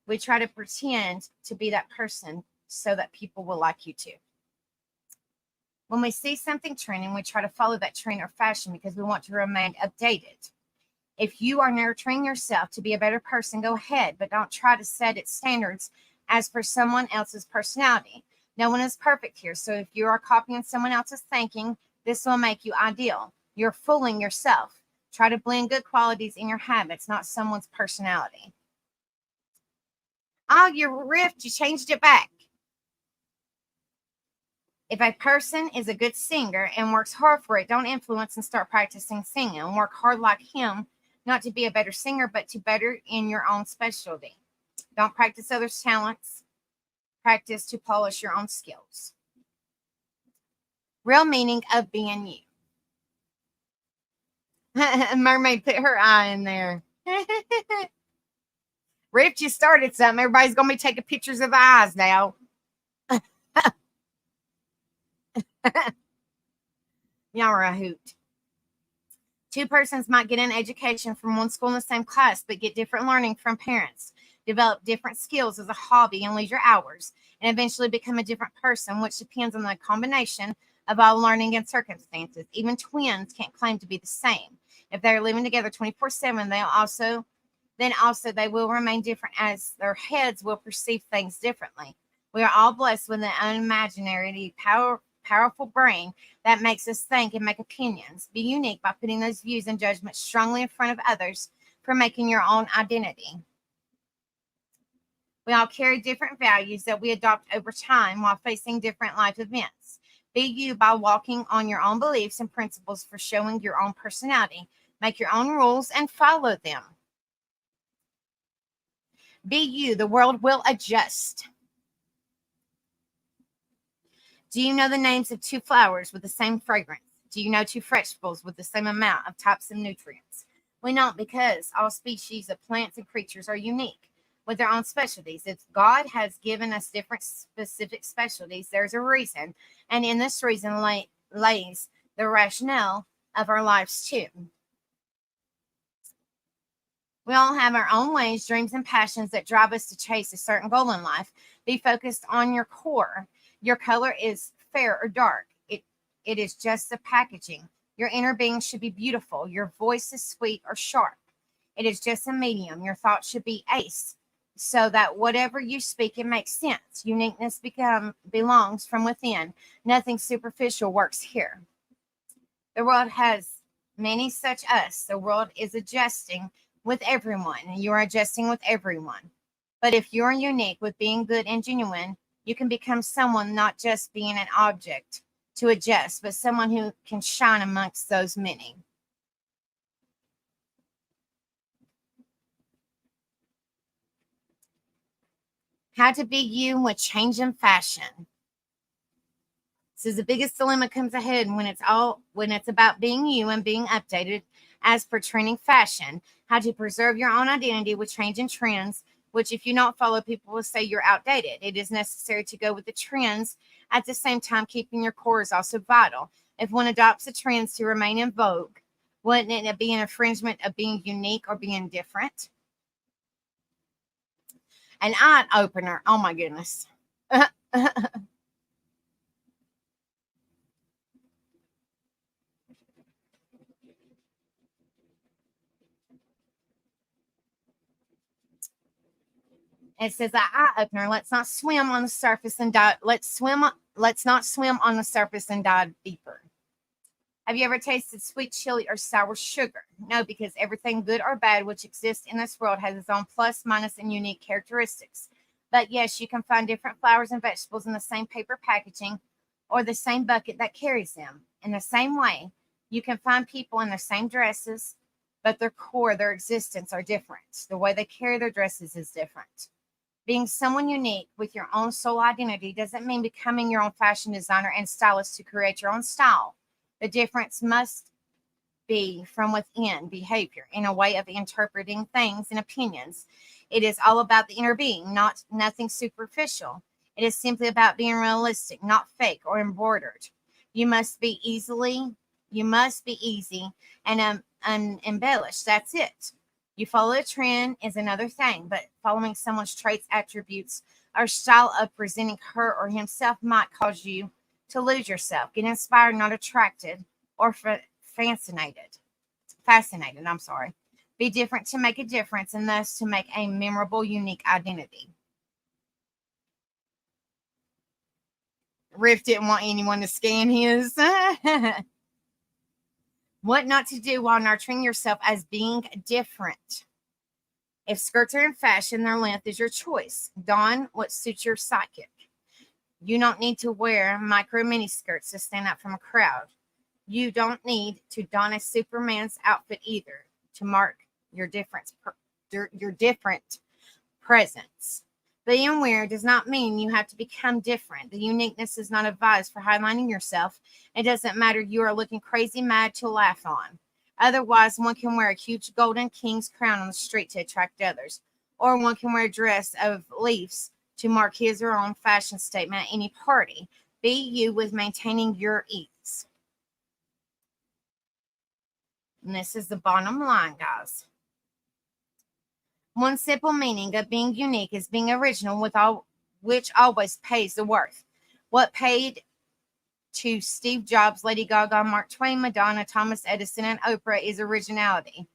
we try to pretend to be that person so that people will like you too. When we see something trending, we try to follow that trend or fashion because we want to remain updated. If you are nurturing yourself to be a better person, go ahead, but don't try to set its standards as per someone else's personality. No one is perfect here, so if you are copying someone else's thinking, this will make you ideal. You're fooling yourself. Try to blend good qualities in your habits, not someone's personality. Oh, your rift, you changed it back. If a person is a good singer and works hard for it, don't influence and start practicing singing. Work hard like him, not to be a better singer, but to better in your own specialty. Don't practice others' talents. Practice to polish your own skills. Real meaning of being you. Mermaid put her eye in there. Rift, you started something. Everybody's going to be taking pictures of the eyes now. Y'all are a hoot. Two persons might get an education from one school in the same class, but get different learning from parents, develop different skills as a hobby and leisure hours, and eventually become a different person, which depends on the combination of all learning and circumstances. Even twins can't claim to be the same. If they're living together 24/7, then also they will remain different, as their heads will perceive things differently. We are all blessed with an unimaginary powerful brain that makes us think and make opinions. Be unique by putting those views and judgments strongly in front of others for making your own identity. We all carry different values that we adopt over time while facing different life events. Be you by walking on your own beliefs and principles for showing your own personality. Make your own rules and follow them. Be you. The world will adjust. Do you know the names of two flowers with the same fragrance? Do you know two vegetables with the same amount of types of nutrients? We don't, because all species of plants and creatures are unique with their own specialties. If God has given us different specific specialties, there's a reason. And in this reason lays the rationale of our lives too. We all have our own ways, dreams, and passions that drive us to chase a certain goal in life. Be focused on your core. Your color is fair or dark. It is just the packaging. Your inner being should be beautiful. Your voice is sweet or sharp. It is just a medium. Your thoughts should be ace, so that whatever you speak, it makes sense. Uniqueness belongs from within. Nothing superficial works here. The world has many such us. The world is adjusting with everyone, and you are adjusting with everyone. But if you're unique with being good and genuine, you can become someone, not just being an object to adjust, but someone who can shine amongst those many. How to be you with changing fashion. So the biggest dilemma comes ahead when it's about being you and being updated as per trending fashion. How to preserve your own identity with changing trends, which if you don't follow, people will say you're outdated. It is necessary to go with the trends. At the same time, keeping your core is also vital. If one adopts the trends to remain in vogue, wouldn't it be an infringement of being unique or being different? An eye opener. Oh my goodness. It says an eye opener. Let's not swim on the surface and dive. Let's not swim on the surface and dive deeper. Have you ever tasted sweet chili or sour sugar? No, because everything good or bad which exists in this world has its own plus, minus, and unique characteristics. But yes, you can find different flowers and vegetables in the same paper packaging or the same bucket that carries them. In the same way, you can find people in the same dresses, but their core, their existence are different. The way they carry their dresses is different. Being someone unique with your own soul identity doesn't mean becoming your own fashion designer and stylist to create your own style. The difference must be from within behavior in a way of interpreting things and opinions. It is all about the inner being, not nothing superficial. It is simply about being realistic, not fake or embroidered. You must be easily, you must be easy and unembellished. That's it. You follow a trend is another thing, but following someone's traits, attributes, or style of presenting her or himself might cause you to lose yourself. Get inspired, not attracted or fascinated. Fascinated, I'm sorry. Be different to make a difference and thus to make a memorable, unique identity. Riff didn't want anyone to scan his. What not to do while nurturing yourself as being different. If skirts are in fashion, their length is your choice. Don what suits your psychic. You don't need to wear micro mini skirts to stand out from a crowd. You don't need to don a Superman's outfit either to mark your your different presence. Being weird does not mean you have to become different. The uniqueness is not advised for highlighting yourself. It doesn't matter you are looking crazy mad to laugh on. Otherwise, one can wear a huge golden king's crown on the street to attract others, or one can wear a dress of leaves to mark his or own fashion statement at any party. Be you with maintaining your ease. And this is the bottom line, guys. One simple meaning of being unique is being original, which always pays the worth. What paid to Steve Jobs, Lady Gaga, Mark Twain, Madonna, Thomas Edison, and Oprah is originality.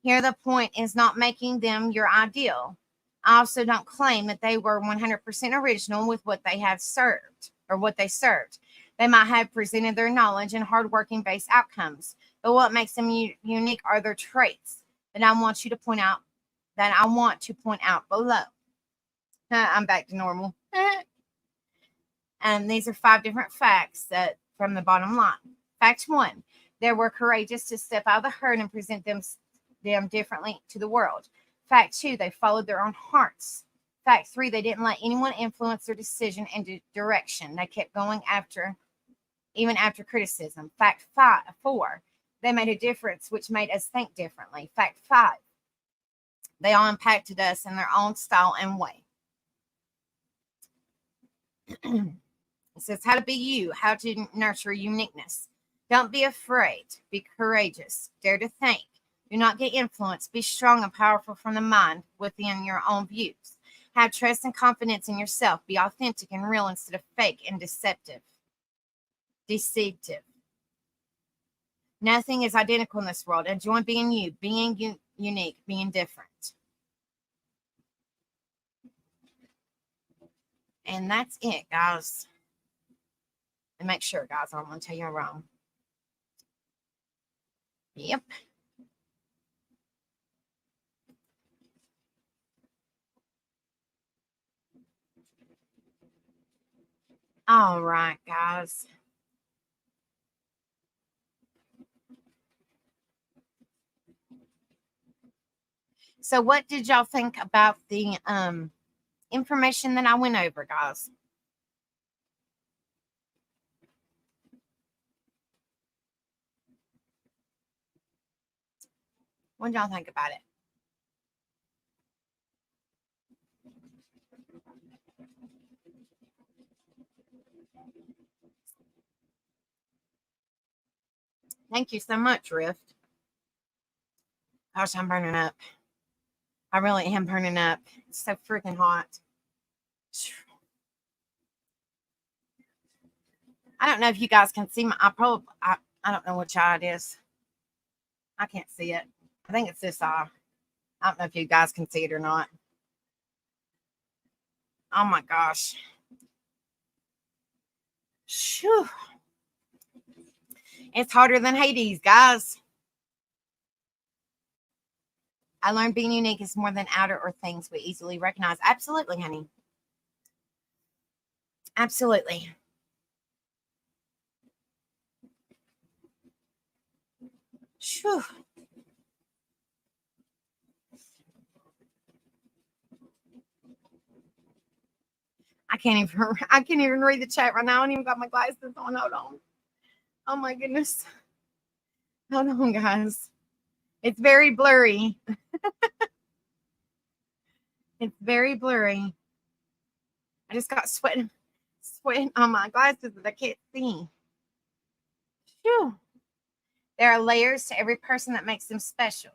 Here, the point is not making them your ideal. I also don't claim that they were 100% original with what they have served or what they served. They might have presented their knowledge and hardworking based outcomes, but what makes them unique are their traits that I want you to point out that I want to point out below. I'm back to normal. And these are 5 different facts that from the bottom line. Fact 1, they were courageous to step out of the herd and present them differently to the world. Fact 2, they followed their own hearts. Fact 3, they didn't let anyone influence their decision and direction. They kept going even after criticism. Fact 4, they made a difference, which made us think differently. Fact 5, they all impacted us in their own style and way. It says how to be you, how to nurture uniqueness. Don't be afraid. Be courageous. Dare to think. Do not get influenced. Be strong and powerful from the mind within your own views. Have trust and confidence in yourself. Be authentic and real instead of fake and deceptive. Nothing is identical in this world. Enjoy being you, being unique, being different. And that's it, guys. And make sure, guys, I don't want to tell you I'm wrong. Yep. All right, guys. So what did y'all think about the information that I went over, guys? What did y'all think about it? Thank you so much, Rift. Gosh, I'm burning up. I really am burning up. It's so freaking hot. I don't know if you guys can see my. I don't know which eye it is. I can't see it. I think it's this eye. I don't know if you guys can see it or not. Oh my gosh. Whew. It's harder than Hades, guys. I learned being unique is more than outer or things we easily recognize. Absolutely, honey. Absolutely. Whew. I can't even read the chat right now. I don't even got my glasses on. Hold on. Oh my goodness. Hold on, guys. It's very blurry. It's very blurry. I just got sweat on my glasses that I can't see. Whew. There are layers to every person that makes them special.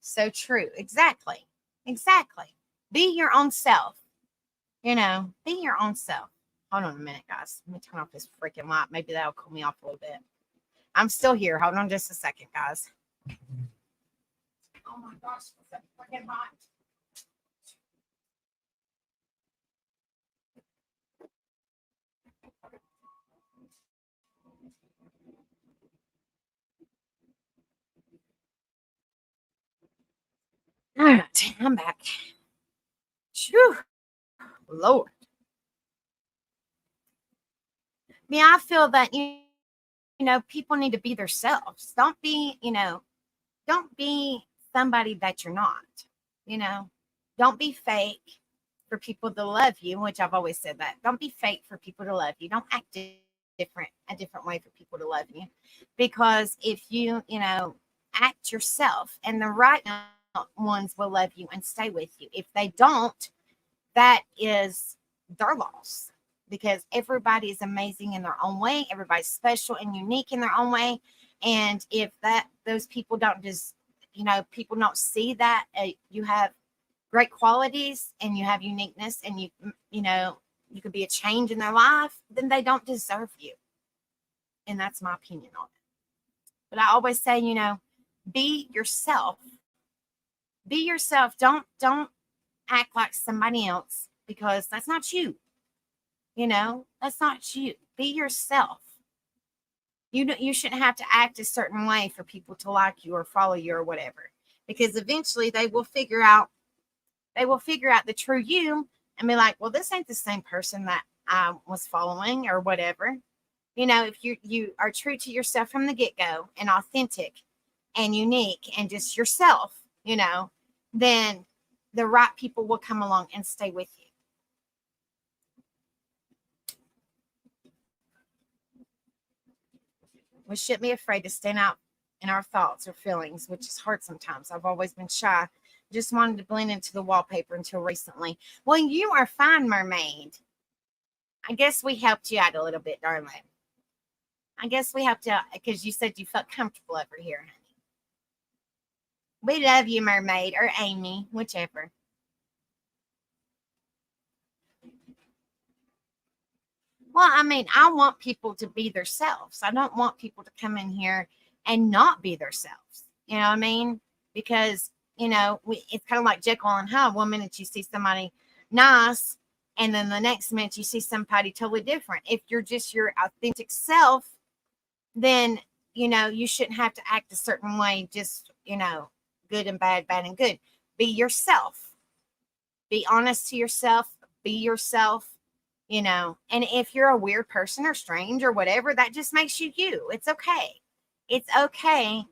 So true. Exactly. Exactly. Be your own self. Be your own self. Hold on a minute, guys. Let me turn off this freaking light. Maybe that'll cool me off a little bit. I'm still here. Hold on just a second, guys. Oh my gosh, it's so freaking hot. All right, I'm back. Whew. Lord. I feel that people need to be themselves. Don't be somebody that you're not. Don't be fake for people to love you, which I've always said that. Don't be fake for people to love you. Don't act a different way for people to love you. Because if you act yourself, and the right ones will love you and stay with you. If they don't, that is their loss, because everybody is amazing in their own way. Everybody's special and unique in their own way. And if those people don't people don't see that you have great qualities and you have uniqueness, and you could be a change in their life, then they don't deserve you. And that's my opinion on it. But I always say, be yourself. Be yourself. Don't act like somebody else, because that's not you. That's not you. Be yourself. You shouldn't have to act a certain way for people to like you or follow you or whatever, because eventually they will figure out the true you and be like, well, this ain't the same person that I was following or whatever. If you are true to yourself from the get-go and authentic and unique and just yourself, then the right people will come along and stay with you. We shouldn't be afraid to stand out in our thoughts or feelings, which is hard sometimes. I've always been shy. Just wanted to blend into the wallpaper until recently. Well, you are fine, mermaid. I guess we helped you out a little bit, darling. I guess we helped you out because you said you felt comfortable over here. We love you, Mermaid, or Amy, whichever. Well, I mean, I want people to be themselves. I don't want people to come in here and not be themselves. You know what I mean? Because, it's kind of like Jekyll and Hyde. One minute you see somebody nice, and then the next minute you see somebody totally different. If you're just your authentic self, then, you shouldn't have to act a certain way, just, good and bad, bad and good. Be yourself. Be honest to yourself. Be yourself. And if you're a weird person or strange or whatever, that just makes you you. It's okay. It's okay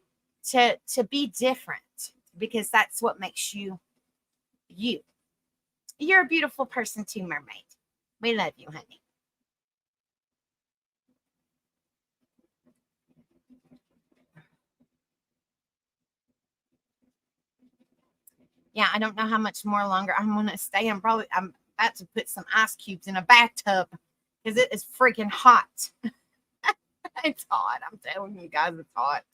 to be different, because that's what makes you you. You're a beautiful person too, Mermaid. We love you, honey. Yeah, I don't know how much more longer I'm gonna stay. I'm about to put some ice cubes in a bathtub because it is freaking hot. It's hot. I'm telling you guys, it's hot.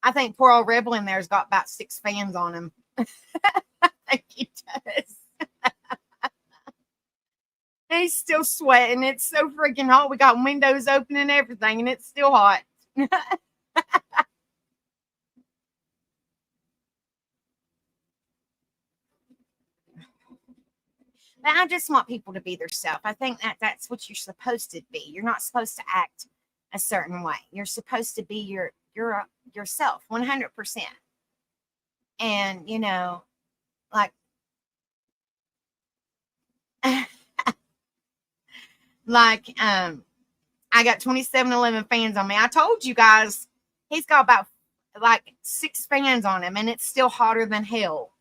I think poor old Rebel in there's got about 6 fans on him. I think he does. He's still sweating. It's so freaking hot. We got windows open and everything, and it's still hot. But I just want people to be themselves. I think that's what you're supposed to be. You're not supposed to act a certain way. You're supposed to be yourself 100%. And, like like I got 2711 fans on me. I told you guys he's got about like 6 fans on him, and it's still hotter than hell.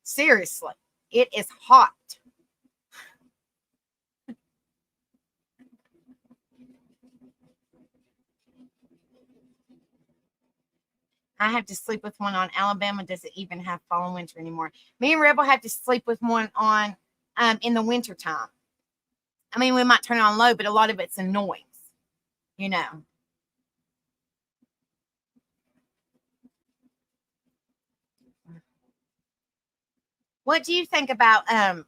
Seriously, it is hot. I have to sleep with one on. Alabama doesn't even have fall and winter anymore. Me and Rebel have to sleep with one on in the winter time. I mean, we might turn it on low, but a lot of it's a noise, you know. What do you think about a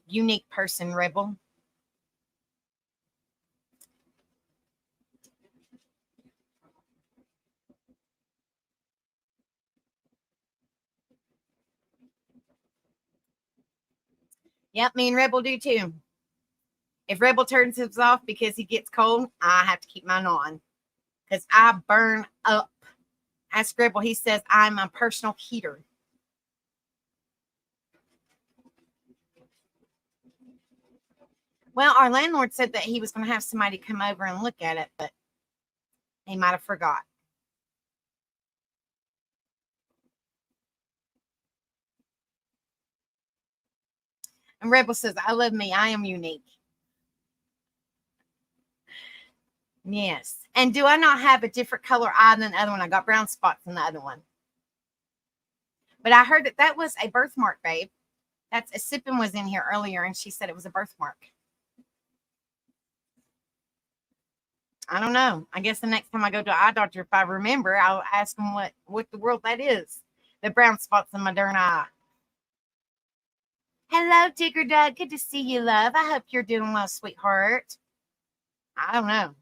unique person, Rebel? Yep, me and Rebel do too. If Rebel turns his off because he gets cold, I have to keep mine on because I burn up. Ask Rebel, he says I'm a personal heater. Well, our landlord said that he was going to have somebody come over and look at it, but he might have forgot. And Rebel says, I love me. I am unique. Yes. And do I not have a different color eye than the other one? I got brown spots in the other one. But I heard that was a birthmark, babe. That's a Sippin was in here earlier, and she said it was a birthmark. I don't know. I guess the next time I go to an eye doctor, if I remember, I'll ask them what the world that is. The brown spots in my darn eye. Hello, Digger Dog. Good to see you, love. I hope you're doing well, sweetheart. I don't know.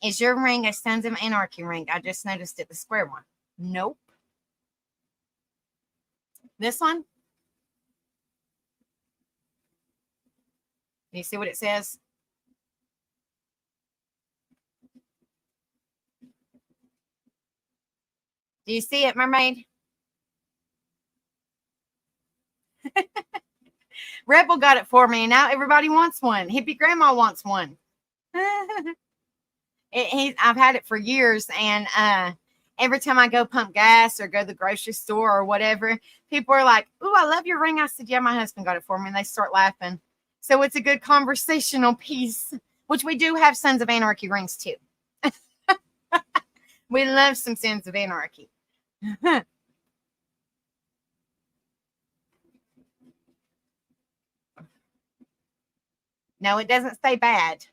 Is your ring a Sons of Anarchy ring? I just noticed it, the square one. Nope. This one? Do you see what it says? Do you see it, mermaid? Rebel got it for me, and now everybody wants one. Hippie Grandma wants one. I've had it for years, and every time I go pump gas or go to the grocery store or whatever, people are like, "Ooh, I love your ring." I said, "Yeah, my husband got it for me," and they start laughing. So it's a good conversational piece, which we do have Sons of Anarchy rings too. We love some Sons of Anarchy. No, it doesn't say bad.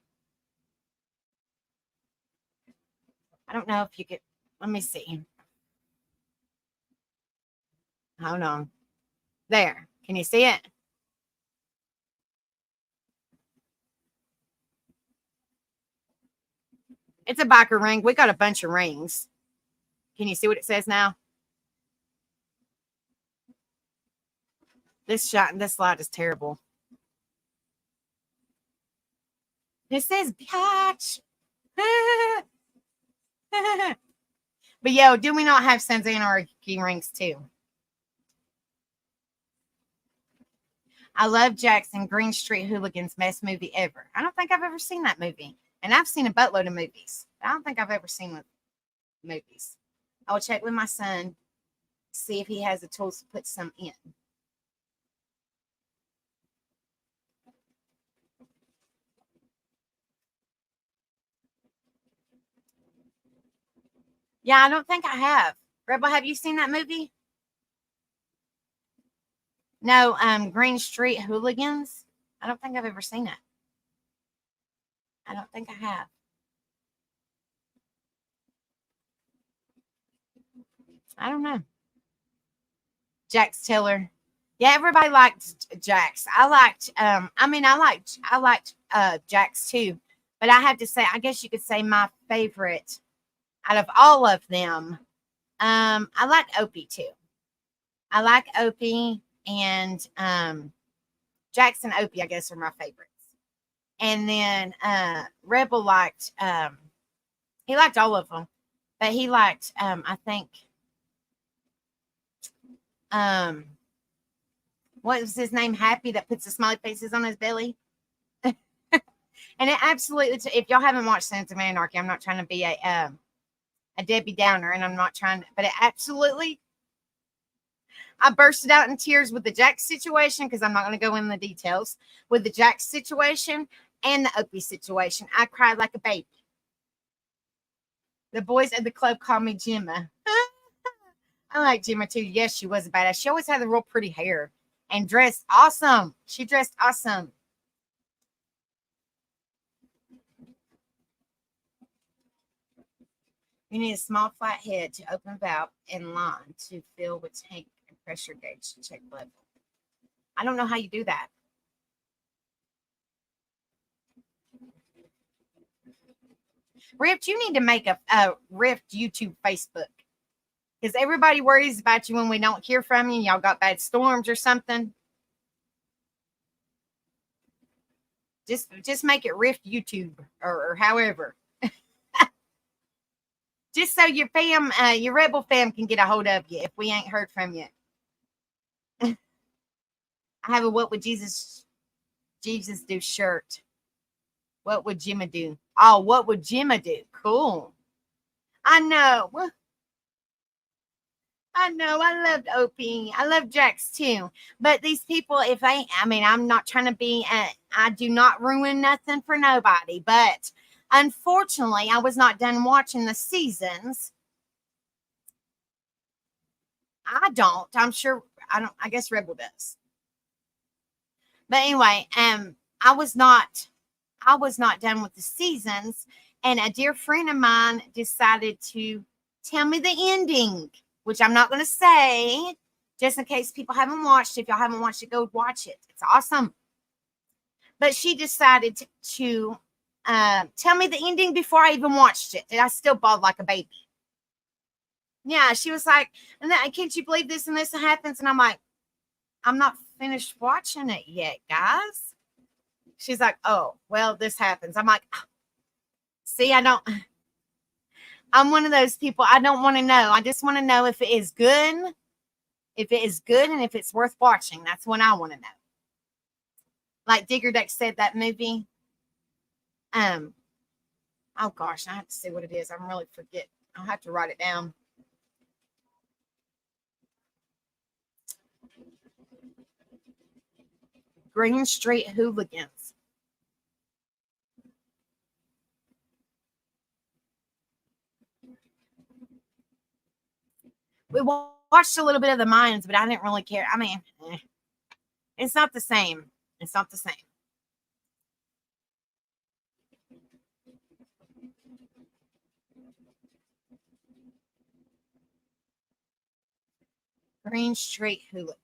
don't know if you could. Let me see. Hold on. There. Can you see it? It's a biker ring. We got a bunch of rings. Can you see what it says now? This light is terrible. It says biatch. But yo, do we not have Sons of Anarchy rings too? I love Jackson. Green Street Hooligans, best movie ever. I don't think I've ever seen that movie. And I've seen a buttload of movies. I don't think I've ever seen movies. I will check with my son, see if he has the tools to put some in. Yeah, I don't think I have. Rebel, have you seen that movie? No, Green Street Hooligans. I don't think I've ever seen it. I don't think I have. I don't know. Jax Taylor. Yeah, everybody liked Jax. I liked Jax too. But I have to say, I guess you could say my favorite out of all of them. I like Opie too. I like Opie and Jackson Opie, I guess, are my favorites. And then Rebel liked he liked all of them, but he liked I think what was his name? Happy, that puts the smiley faces on his belly. And it absolutely, if y'all haven't watched Sons of Anarchy, I'm not trying to be a Debbie Downer, and I'm not trying to, but it absolutely, I bursted out in tears with the Jax situation, because I'm not going to go in the details, with the Jax situation and the Opie situation. I cried like a baby. The boys at the club called me Gemma. I like Gemma too. Yes, she was a badass. She always had the real pretty hair and dressed awesome. She dressed awesome. You need a small flat head to open valve and line to fill with tank and pressure gauge to check level. I don't know how you do that. Rift, you need to make a Rift YouTube Facebook, because everybody worries about you when we don't hear from you. Y'all got bad storms or something. Just make it Rift YouTube or however. Just so your fam, your Rebel fam can get a hold of you if we ain't heard from you. I have a What Would Jesus Do shirt. What would Gemma do? Oh, what would Gemma do? Cool. I know. I loved Opie. I love Jax too. But these people, I'm not trying to be, I do not ruin nothing for nobody. But unfortunately, I was not done watching the seasons. I don't. I'm sure. I don't. I guess Rebel does. But anyway, I was not done with the seasons, and a dear friend of mine decided to tell me the ending, which I'm not going to say, just in case people haven't watched it. If y'all haven't watched it, go watch it. It's awesome. But she decided to tell me the ending before I even watched it, and I still bawled like a baby. Yeah, she was like, "And then, can't you believe this and this happens?" And I'm like, "I'm not finished watching it yet, guys." She's like, "Oh, well, this happens." I'm like, "See, I'm one of those people. I don't want to know. I just want to know if it is good. If it is good and if it's worth watching. That's what I want to know." Like Digger Deck said, that movie. Oh gosh, I have to see what it is. I'm really forget. I'll have to write it down. Green Street Hooligans. We watched a little bit of the Mayans, but I didn't really care. I mean, it's not the same. It's not the same. Green Street Hooligans.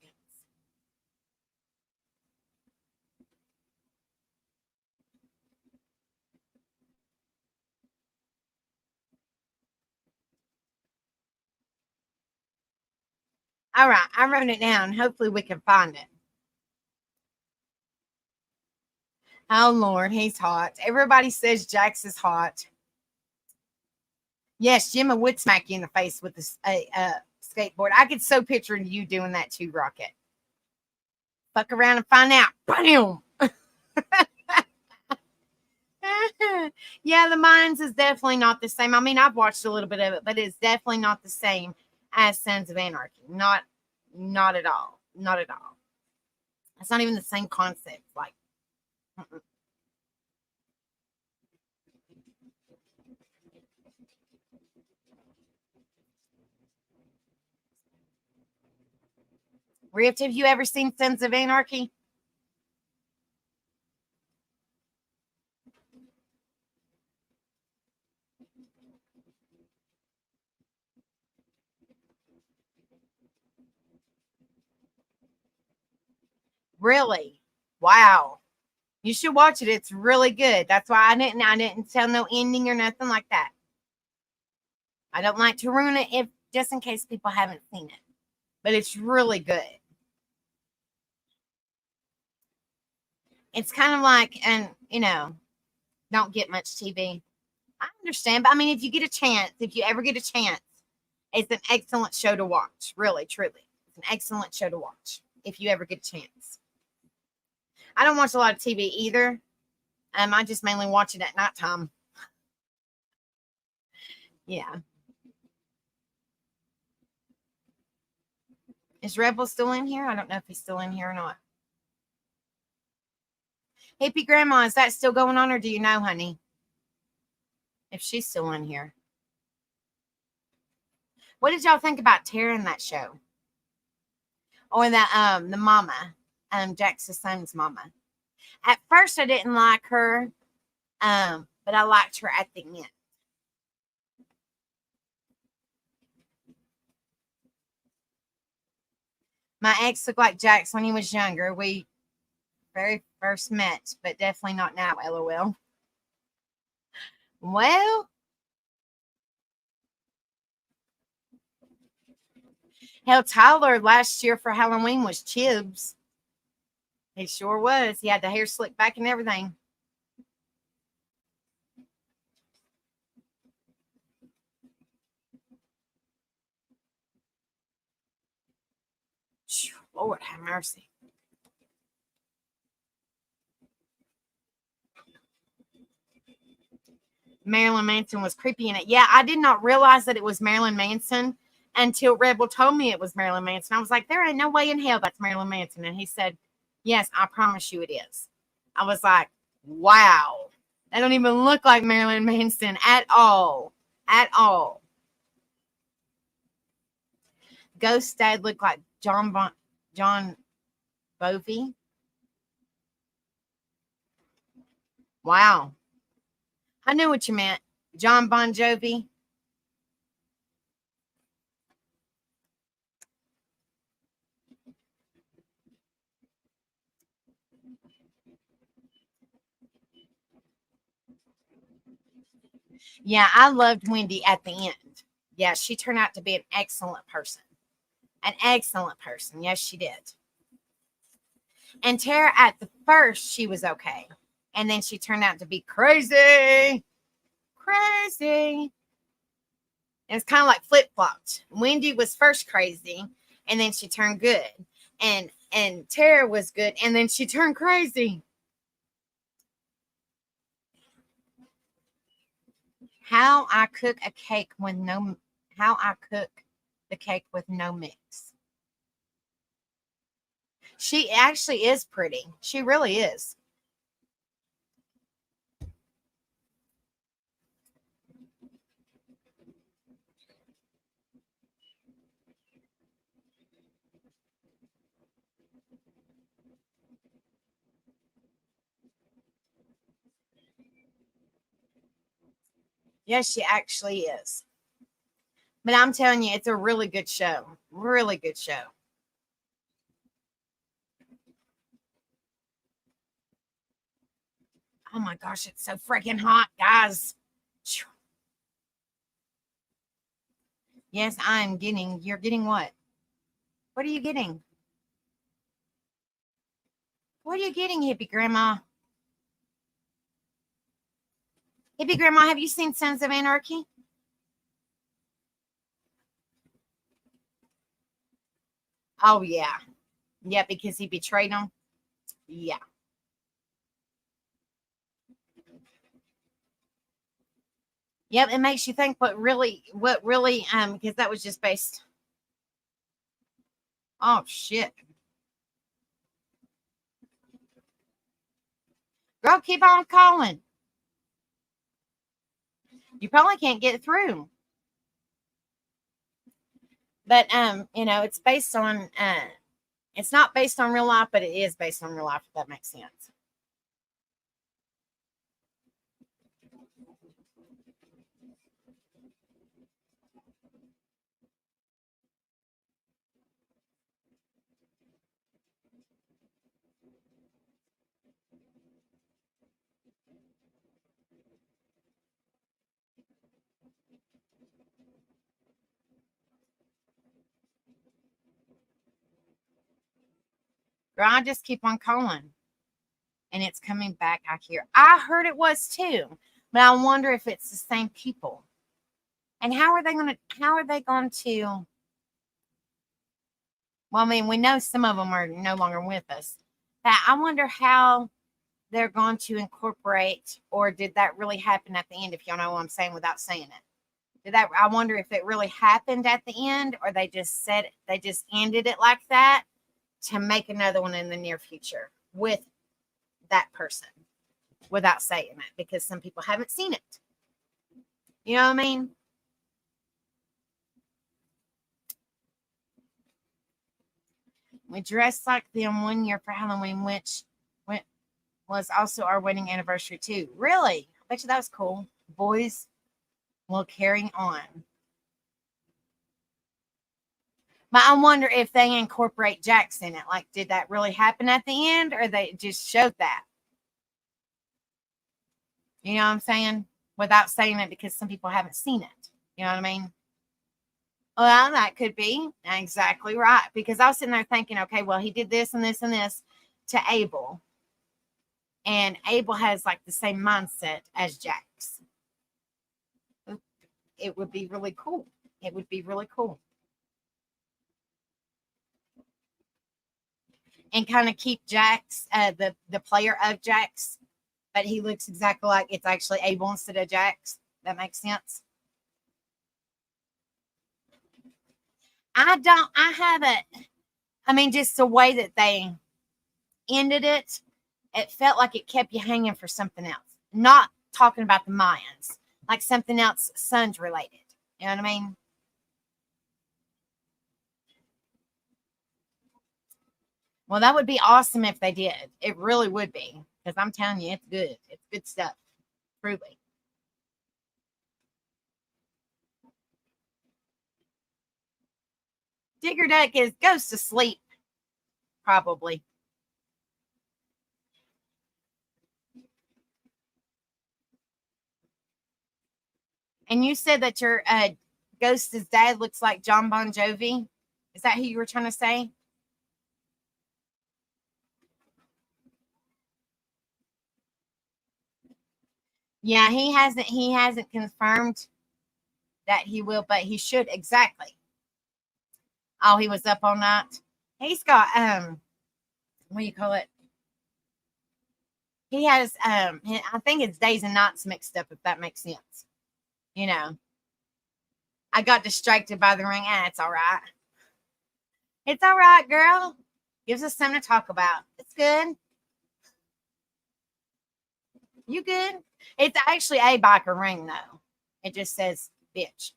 All right, I wrote it down. Hopefully, we can find it. Oh Lord, he's hot. Everybody says Jax is hot. Yes, Jimmy would smack you in the face with a skateboard. I could so picture you doing that too, Rocket. Fuck around and find out. Bam! Yeah, the Mines is definitely not the same. I mean, I've watched a little bit of it, but it's definitely not the same as Sons of Anarchy. Not at all. Not at all. It's not even the same concept. Like, mm-mm. Rift, have you ever seen Sons of Anarchy? Really? Wow. You should watch it. It's really good. That's why I didn't tell no ending or nothing like that. I don't like to ruin it if just in case people haven't seen it. But it's really good. It's kind of like, and don't get much TV. I understand, but I mean, if you get a chance, if you ever get a chance, it's an excellent show to watch. Really, truly, it's an excellent show to watch if you ever get a chance. I don't watch a lot of TV either. I just mainly watch it at nighttime. Yeah. Is Rebel still in here? I don't know if he's still in here or not. Hippie Grandma, is that still going on, or do you know, honey? If she's still in here. What did y'all think about Tara in that show? Or the mama, Jax's son's mama. At first I didn't like her, but I liked her at the end. My ex looked like Jax when he was younger. We very first met, but definitely not now, LOL. Well, hell, Tyler last year for Halloween was Chibs. He sure was. He had the hair slicked back and everything. Lord have mercy. Marilyn Manson was creepy in it. Yeah, I did not realize that it was Marilyn Manson until Rebel told me it was Marilyn Manson. I was like, there ain't no way in hell that's Marilyn Manson. And he said, yes, I promise you it is. I was like, wow. That don't even look like Marilyn Manson at all. At all. Ghost Dad looked like John Bovey. Wow. I knew what you meant. John Bon Jovi. Yeah, I loved Wendy at the end. Yeah, she turned out to be an excellent person. An excellent person. Yes, she did. And Tara, at the first, she was okay. And then she turned out to be crazy. Crazy. And it's kind of like flip flopped. Wendy was first crazy, and then she turned good. And Tara was good, and then she turned crazy. How I cook a cake with no how I cook the cake with no mix. She actually is pretty. She really is. Yes, she actually is. But I'm telling you, it's a really good show. Really good show. Oh my gosh, it's so freaking hot, guys. Yes, I'm getting, you're getting what? What are you getting? What are you getting, hippie grandma? Hippie grandma, have you seen Sons of Anarchy? Oh, yeah. Yeah, because he betrayed them. Yeah. Yep, it makes you think what really, because that was just based. Oh, shit. Girl, keep on calling. You probably can't get through. But, it's based on, it's not based on real life, but it is based on real life, if that makes sense. Girl, I just keep on calling. And it's coming back out here. I heard it was too, but I wonder if it's the same people. And how are they going to, well, I mean, we know some of them are no longer with us. But I wonder how they're going to incorporate, or did that really happen at the end, if y'all know what I'm saying without saying it? I wonder if it really happened at the end, or they just ended it like that to make another one in the near future with that person without saying it, because some people haven't seen it. You know what I mean? We dressed like them one year for Halloween, which went, was also our wedding anniversary too. Really? I bet you that was cool. Boys will carry on. But I wonder if they incorporate Jax in it. Like, did that really happen at the end, or they just showed that? You know what I'm saying? Without saying it, because some people haven't seen it. You know what I mean? Well, that could be exactly right. Because I was sitting there thinking, okay, well, he did this and this and this to Abel. And Abel has like the same mindset as Jax. It would be really cool. It would be really cool. And kind of keep Jax, the player of Jax, but he looks exactly like it's actually Abel instead of Jax. That makes sense. I haven't, I mean, just the way that they ended it, it felt like it kept you hanging for something else. Not talking about the Mayans, like something else Suns related. You know what I mean? Well, that would be awesome if they did. It really would be. Because I'm telling you, it's good. It's good stuff. Truly. Digger Duck goes to sleep, probably. And you said that your ghost's dad looks like John Bon Jovi. Is that who you were trying to say? Yeah, he hasn't confirmed that he will, but he should exactly. Oh, he was up all night. He's got what do you call it? He has I think it's days and nights mixed up, if that makes sense. You know. I got distracted by the ring. It's all right. It's all right, girl. Gives us something to talk about. It's good. You good? It's actually a biker ring, though. It just says bitch.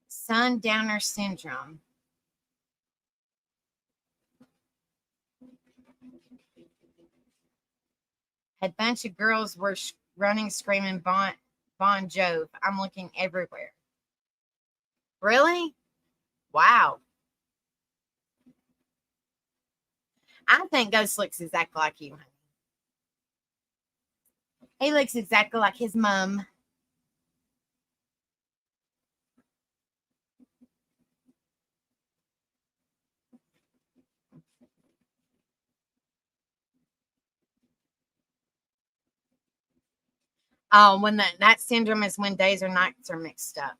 Sundowner syndrome. A bunch of girls were running, screaming Bon Jove. I'm looking everywhere. Really? Wow. I think Ghost looks exactly like you, honey. He looks exactly like his mom. Oh, when that syndrome is when days or nights are mixed up.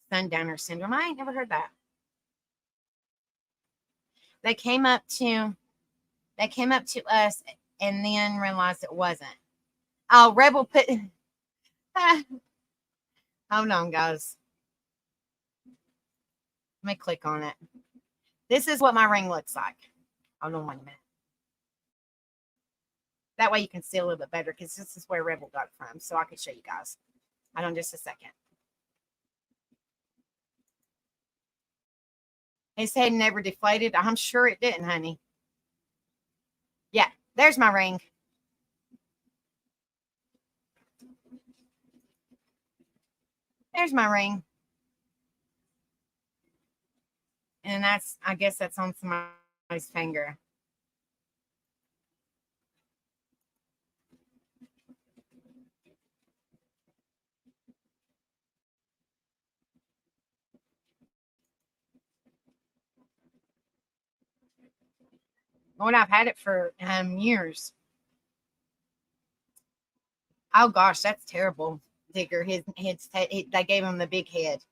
Sundowner syndrome. I ain't never heard that. They came up to they came up to us and then realized it wasn't. Oh, Rebel put hold on, guys. Let me click on it. This is what my ring looks like. Hold on 1 minute. That way you can see a little bit better because this is where Rebel got it from. So I can show you guys. Hold on just a second. His head never deflated. I'm sure it didn't, honey. Yeah, there's my ring. There's my ring. And I guess that's on somebody's finger. Lord, I've had it for years. Oh gosh, that's terrible, Digger. They gave him the big head.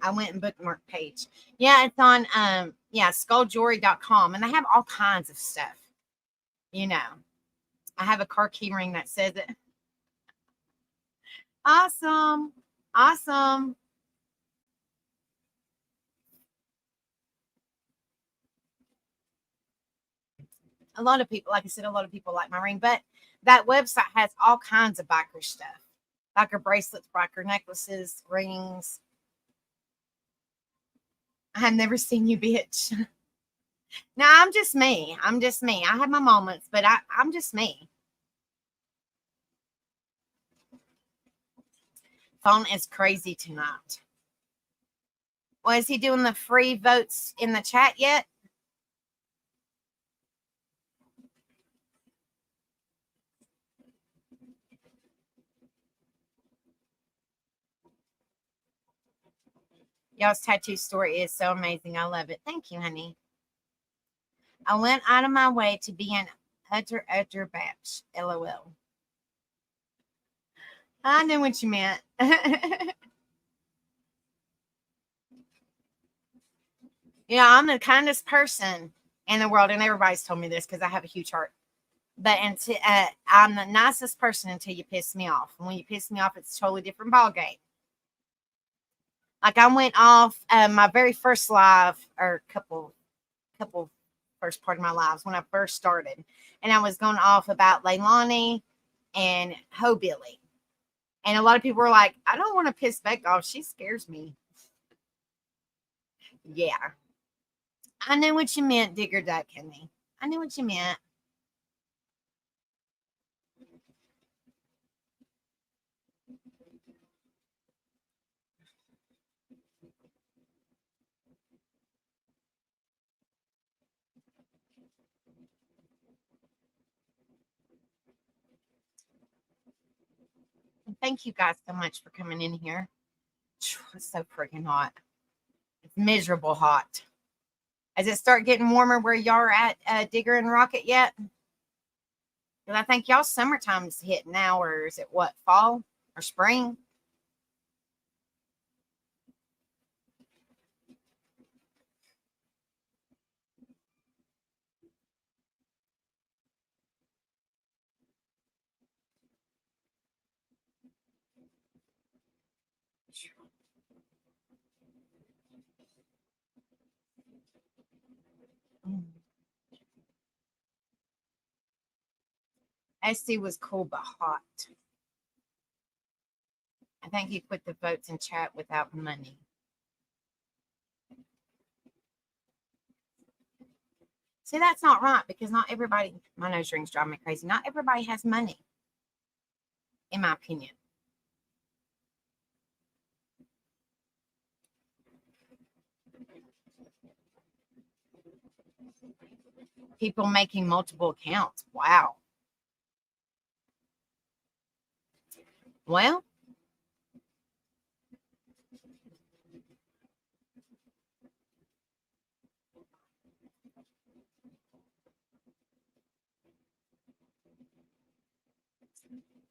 I went and bookmarked page. Yeah, it's on skulljewelry.com and they have all kinds of stuff. You know. I have a car key ring that says it. Awesome. Awesome. A lot of people, like I said, a lot of people like my ring, but that website has all kinds of biker stuff. Biker bracelets, biker necklaces, rings. I have never seen you, bitch. No, I'm just me. I'm just me. I have my moments, but I'm just me. Phone is crazy tonight. Well, is he doing the free votes in the chat yet? Y'all's tattoo story is so amazing. I love it. Thank you, honey. I went out of my way to be an utter batch. LOL. I knew what you meant. I'm the kindest person in the world, and everybody's told me this because I have a huge heart. But I'm the nicest person until you piss me off. And when you piss me off, it's a totally different ballgame. Like I went off my very first live, or couple first part of my lives when I first started, and I was going off about Leilani and Ho Billy. And a lot of people were like, I don't want to piss Beck off. She scares me. Yeah. I knew what you meant, Digger Duck, honey. I knew what you meant. And thank you guys so much for coming in here. It's so freaking hot. It's miserable hot. Does it start getting warmer where y'all are at, Digger and Rocket yet? Because I think y'all summertime's hit now, or is it what, fall or spring? SC was cool but hot. I think he put the votes in chat without money. See, that's not right because not everybody, my nose rings drive me crazy. Not everybody has money, in my opinion. People making multiple accounts. Wow. Well,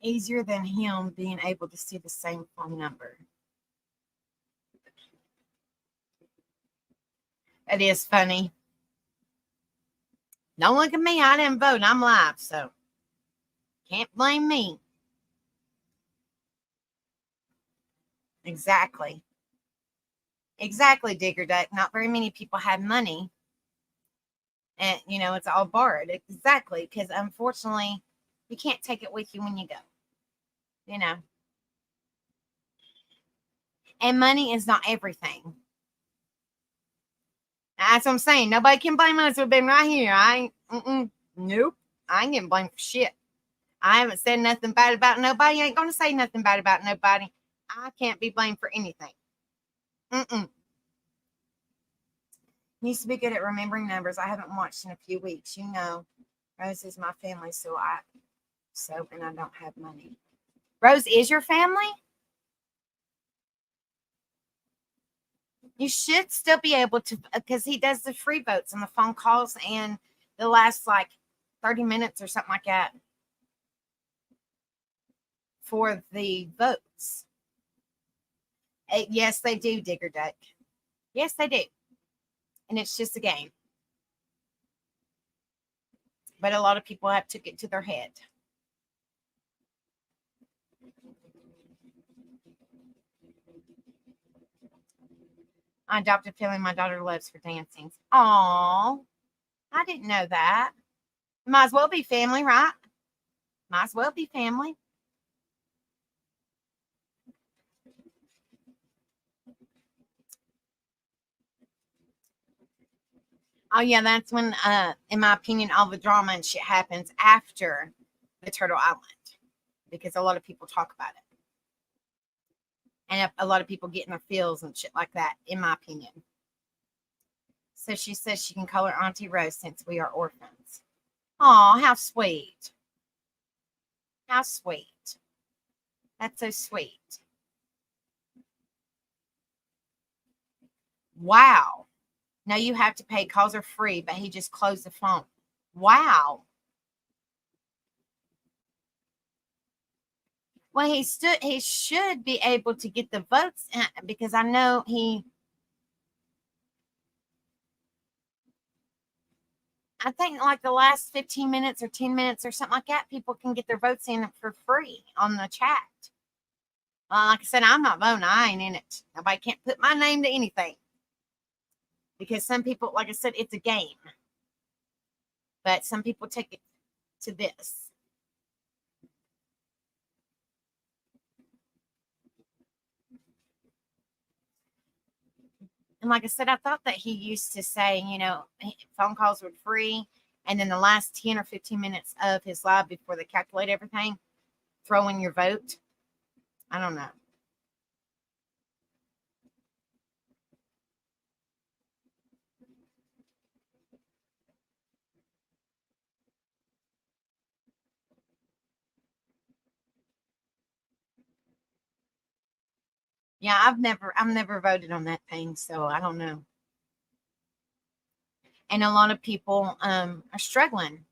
easier than him being able to see the same phone number. It is funny. Don't look at me. I didn't vote. I'm live, so can't blame me. Exactly. Exactly, Digger Duck. Not very many people have money. And, it's all borrowed. Exactly. Because unfortunately, you can't take it with you when you go. You know. And money is not everything. That's what I'm saying. Nobody can blame us. We've been right here. Nope. I ain't getting blamed for shit. I haven't said nothing bad about nobody. I ain't going to say nothing bad about nobody. I can't be blamed for anything. Used to be good at remembering numbers. I haven't watched in a few weeks. Rose is my family, and I don't have money. Rose is your family? You should still be able to, because he does the free votes and the phone calls and the last 30 minutes or something like that for the votes. Yes, they do, Digger Duck. Yes, they do. And it's just a game. But a lot of people have took it to their head. I adopted a family my daughter loves for dancing. Oh, I didn't know that. Might as well be family, right? Might as well be family. Oh yeah, that's when, in my opinion, all the drama and shit happens after the Turtle Island, because a lot of people talk about it, and a lot of people get in their feels and shit like that, in my opinion. So she says she can call her Auntie Rose since we are orphans. Oh, how sweet! How sweet! That's so sweet. Wow. No, you have to pay. Calls are free, but he just closed the phone. Wow. Well, he should be able to get the votes because I know I think the last 15 minutes or 10 minutes or something like that, people can get their votes in for free on the chat. Like I said, I'm not voting. I ain't in it. Nobody can't put my name to anything. Because some people, like I said, it's a game. But some people take it to this. And like I said, I thought that he used to say, phone calls were free. And then the last 10 or 15 minutes of his live before they calculate everything, throw in your vote. I don't know. Yeah, I've never voted on that thing, so I don't know. And a lot of people are struggling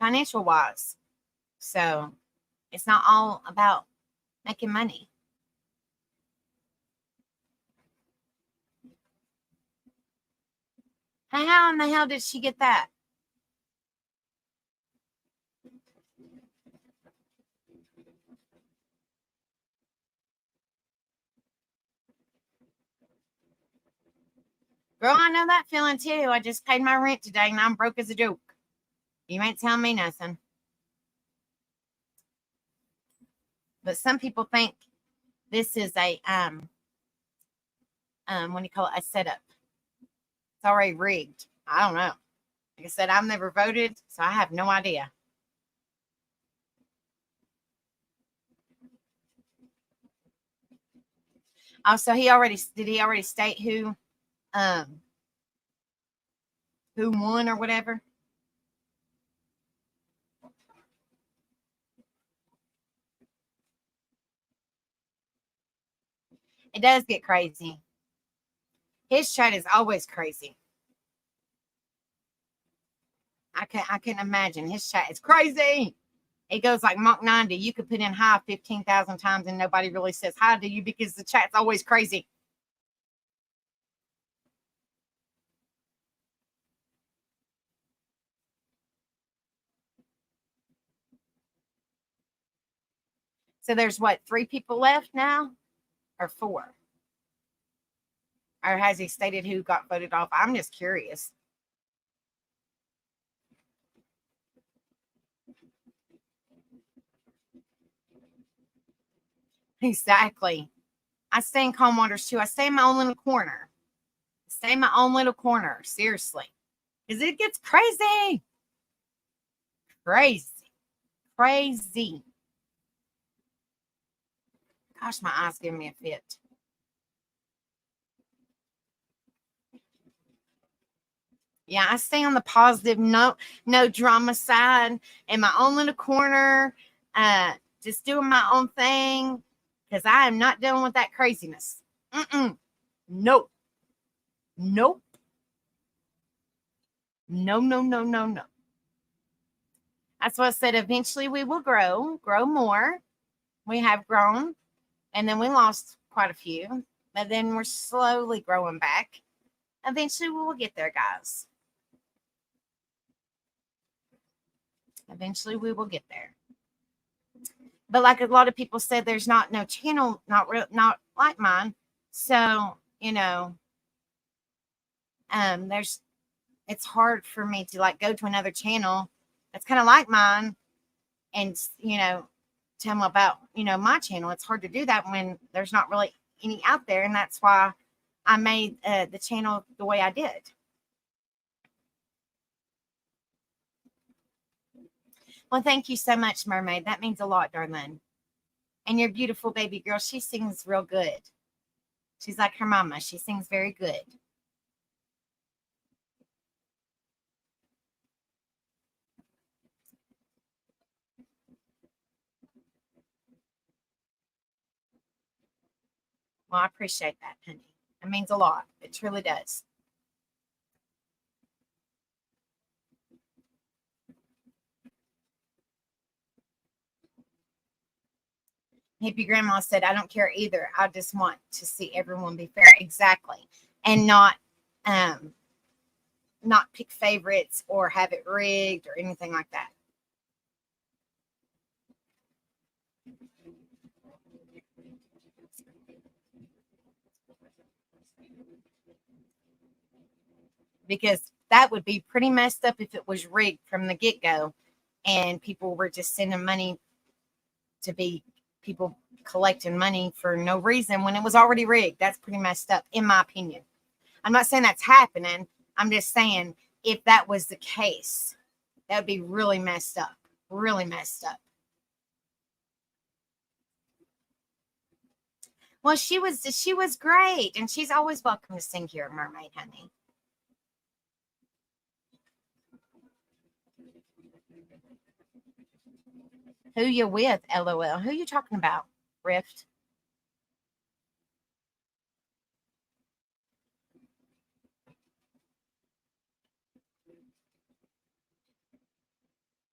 financial wise. So it's not all about making money. How in the hell did she get that? Girl, I know that feeling too. I just paid my rent today and I'm broke as a joke. You ain't telling me nothing. But some people think this is a what do you call it? A setup. It's already rigged. I don't know. Like I said, I've never voted, so I have no idea. Also, he already state who won or whatever? It does get crazy. His chat is always crazy. I can't imagine. His chat is crazy. It goes like Mach 90. You could put in hi 15,000 times and nobody really says hi to you because the chat's always crazy. So there's what, 3 people left now? Or 4? Or has he stated who got voted off? I'm just curious. Exactly. I stay in calm waters too. I stay in my own little corner. Stay in my own little corner. Seriously. Because it gets crazy. Crazy. Crazy. Gosh, my eyes giving me a fit. Yeah, I stay on the positive, no drama side in my own little corner, just doing my own thing because I am not dealing with that craziness. Nope. Nope. No, no, no, no, no. That's what I said. Eventually we will grow more. We have grown, and then we lost quite a few, but then we're slowly growing back. Eventually we will get there, guys. Eventually we will get there. But like a lot of people said, there's not no channel, not like mine. So, there's, it's hard for me to like go to another channel that's kind of like mine and, tell them about, my channel. It's hard to do that when there's not really any out there. And that's why I made the channel the way I did. Well, thank you so much, Mermaid. That means a lot, darling. And your beautiful baby girl, she sings real good. She's like her mama. She sings very good. Well, I appreciate that, honey. It means a lot. It truly does. Hippie grandma said, I don't care either. I just want to see everyone be fair. Exactly. And not pick favorites or have it rigged or anything like that. Because that would be pretty messed up if it was rigged from the get-go and people were just sending money to be people collecting money for no reason when it was already rigged. That's pretty messed up, in my opinion. I'm not saying that's happening. I'm just saying if that was the case, that would be really messed up. Really messed up. Well, she was great, and she's always welcome to sing here, Mermaid Honey. Who you with? LOL. Who you talking about? Rift.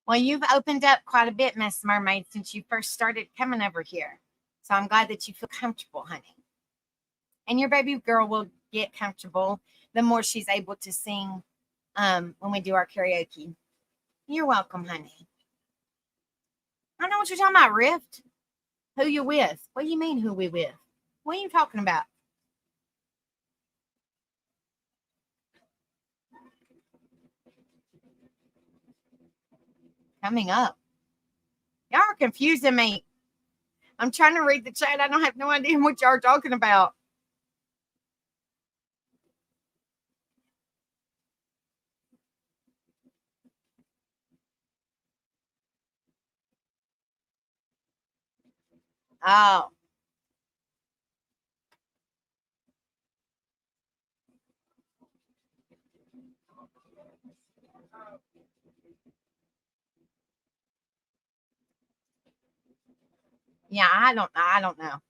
Well, you've opened up quite a bit, Miss Mermaid, since you first started coming over here. So I'm glad that you feel comfortable, honey. And your baby girl will get comfortable the more she's able to sing when we do our karaoke. You're welcome, honey. I know what you're talking about, Rift. Who you with? What do you mean who we with? What are you talking about? Coming up. Y'all are confusing me. I'm trying to read the chat. I don't have no idea what y'all are talking about. Oh, yeah. I don't know.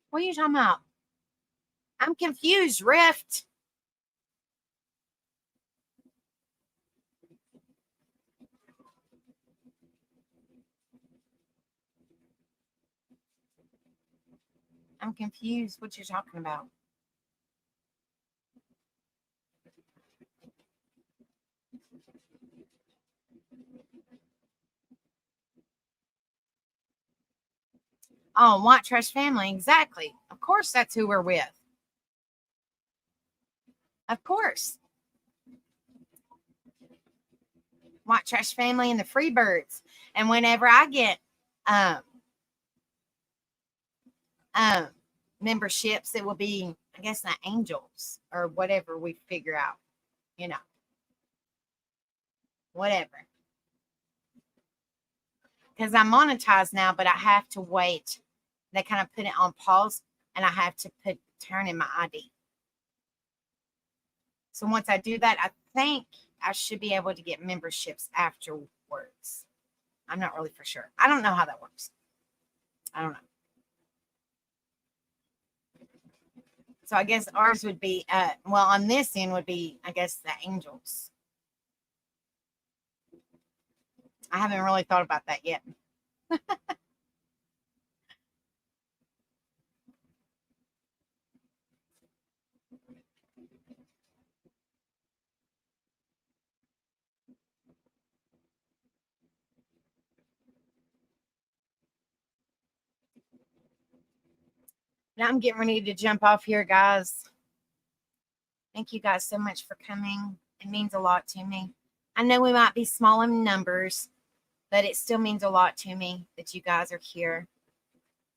What are you talking about? I'm confused. Rift. I'm confused. What you're talking about? Oh, White Trash Family. Exactly. Of course, that's who we're with. Of course. White Trash Family and the Freebirds. And whenever I get um um memberships, it will be, I guess, the Angels or whatever we figure out, you know, whatever. Because I'm monetized now, but I have to wait. They kind of put it on pause and I have to turn in my ID. So once I do that, I think I should be able to get memberships afterwards. I'm not really for sure. I don't know how that works. I don't know. So I guess ours would be, well, on this end would be, I guess, the Angels. I haven't really thought about that yet. Now I'm getting ready to jump off here, guys. Thank you guys so much for coming. It means a lot to me. I know we might be small in numbers, but it still means a lot to me that you guys are here.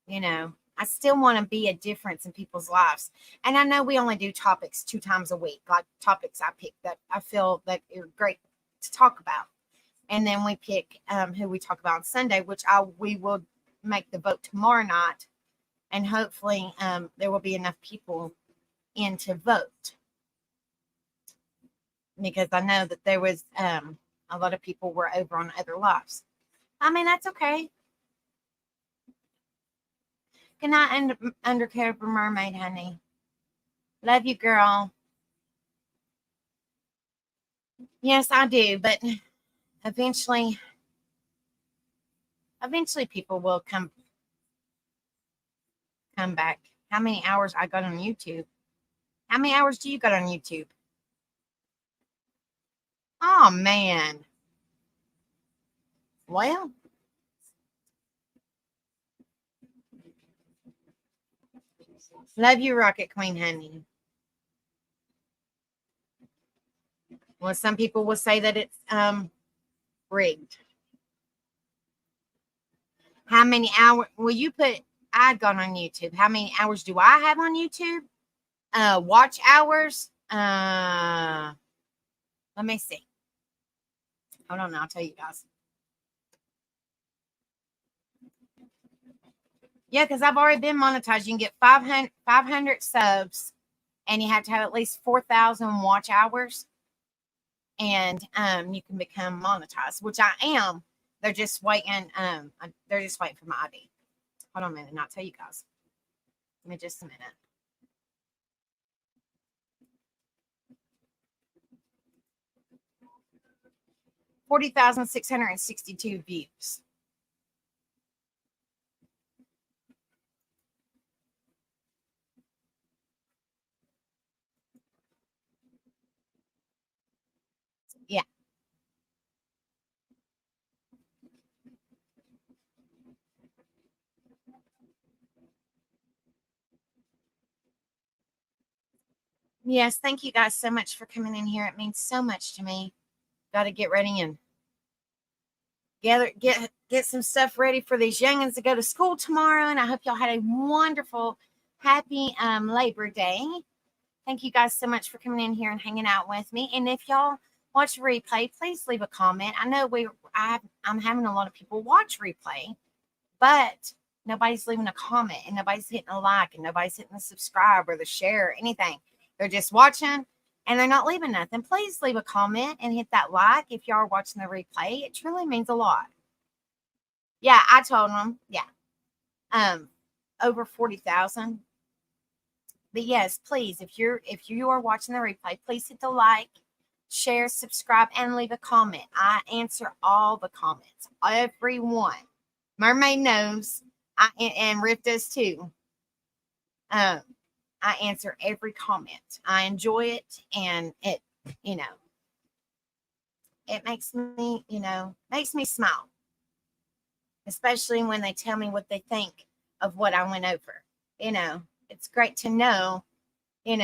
You know, I still want to be a difference in people's lives. And I know we only do topics 2 times a week, like topics I pick that I feel that are great to talk about. And then we pick who we talk about on Sunday, which we will make the vote tomorrow night. And hopefully there will be enough people in to vote, because I know that there was a lot of people were over on other lives. I mean, that's okay. Good night, Undercover Mermaid, honey. Love you, girl. Yes, I do, but eventually, people will come back. How many hours I got on YouTube? How many hours do you got on YouTube? Oh man. Well, love you, Rocket Queen, honey. Well, some people will say that it's rigged. How many hours will you put? I got on YouTube. How many hours do I have on YouTube? Watch hours. Let me see. Hold on, I'll tell you guys. Yeah, because I've already been monetized. You can get 500 subs, and you have to have at least 4,000 watch hours, and you can become monetized, which I am. They're just waiting. They're just waiting for my ID. Hold on a minute, and I'll tell you guys. Give me just a minute. 40,662 views. Yeah. Yes, thank you guys so much for coming in here. It means so much to me. Got to get ready and get some stuff ready for these youngins to go to school tomorrow. And I hope y'all had a wonderful, happy Labor Day. Thank you guys so much for coming in here and hanging out with me. And if y'all watch replay, please leave a comment. I know I'm having a lot of people watch replay, but nobody's leaving a comment and nobody's hitting a like and nobody's hitting the subscribe or the share or anything. They're just watching and they're not leaving nothing. Please leave a comment and hit that like if y'all are watching the replay. It truly means a lot. Yeah, I told them. Yeah. Over 40,000. But yes, please, if you are watching the replay, please hit the like, share, subscribe, and leave a comment. I answer all the comments, everyone. Mermaid knows, and Riff does too. I answer every comment. I enjoy it, and it makes me smile, especially when they tell me what they think of what I went over. It's great to know, Can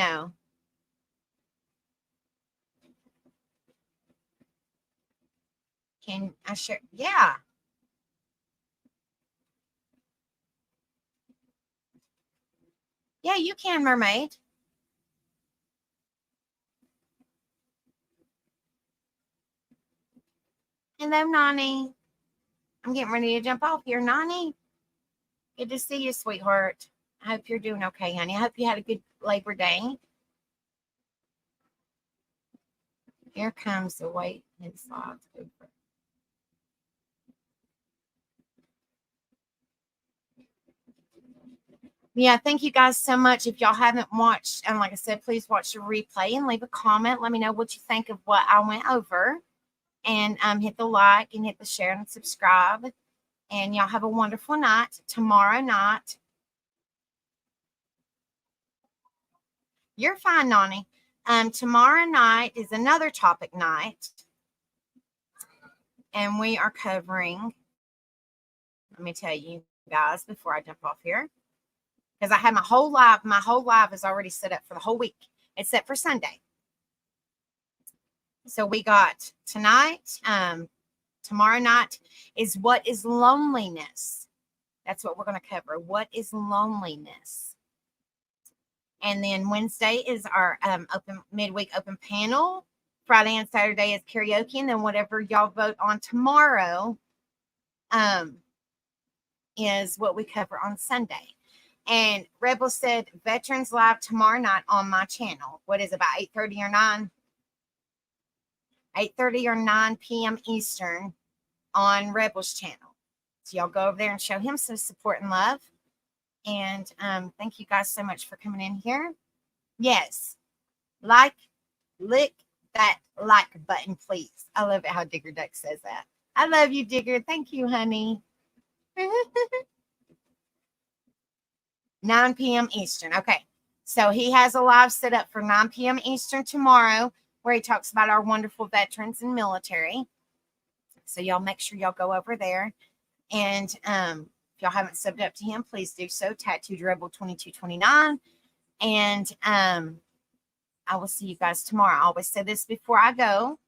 I share? Yeah. Yeah, you can, Mermaid. Hello, Nani. I'm getting ready to jump off here. Nani, good to see you, sweetheart. I hope you're doing okay, honey. I hope you had a good Labor Day. Here comes the weight and slides over. Yeah, thank you guys so much. If y'all haven't watched, and like I said, please watch the replay and leave a comment. Let me know what you think of what I went over. And hit the like and hit the share and subscribe. And y'all have a wonderful night. Tomorrow night. You're fine, Nani. Tomorrow night is another topic night. And we are covering, let me tell you guys before I jump off here, because I had my whole live is already set up for the whole week, except for Sunday. So we got tonight, tomorrow night is what is loneliness. That's what we're going to cover. What is loneliness? And then Wednesday is our open midweek open panel. Friday and Saturday is karaoke, and then whatever y'all vote on tomorrow is what we cover on Sunday. And Rebel said Veterans Live tomorrow night on my channel. What is it, about 8:30 or 9? 8:30 or 9 p.m. Eastern on Rebel's channel. So y'all go over there and show him some support and love. And thank you guys so much for coming in here. Yes, lick that like button, please. I love it how Digger Duck says that. I love you, Digger. Thank you, honey. 9 p.m. Eastern. Okay. So he has a live set up for 9 p.m. Eastern tomorrow where he talks about our wonderful veterans and military. So y'all make sure y'all go over there. And if y'all haven't subbed up to him, please do so. Tattooed Rebel 2229. And I will see you guys tomorrow. I always say this before I go.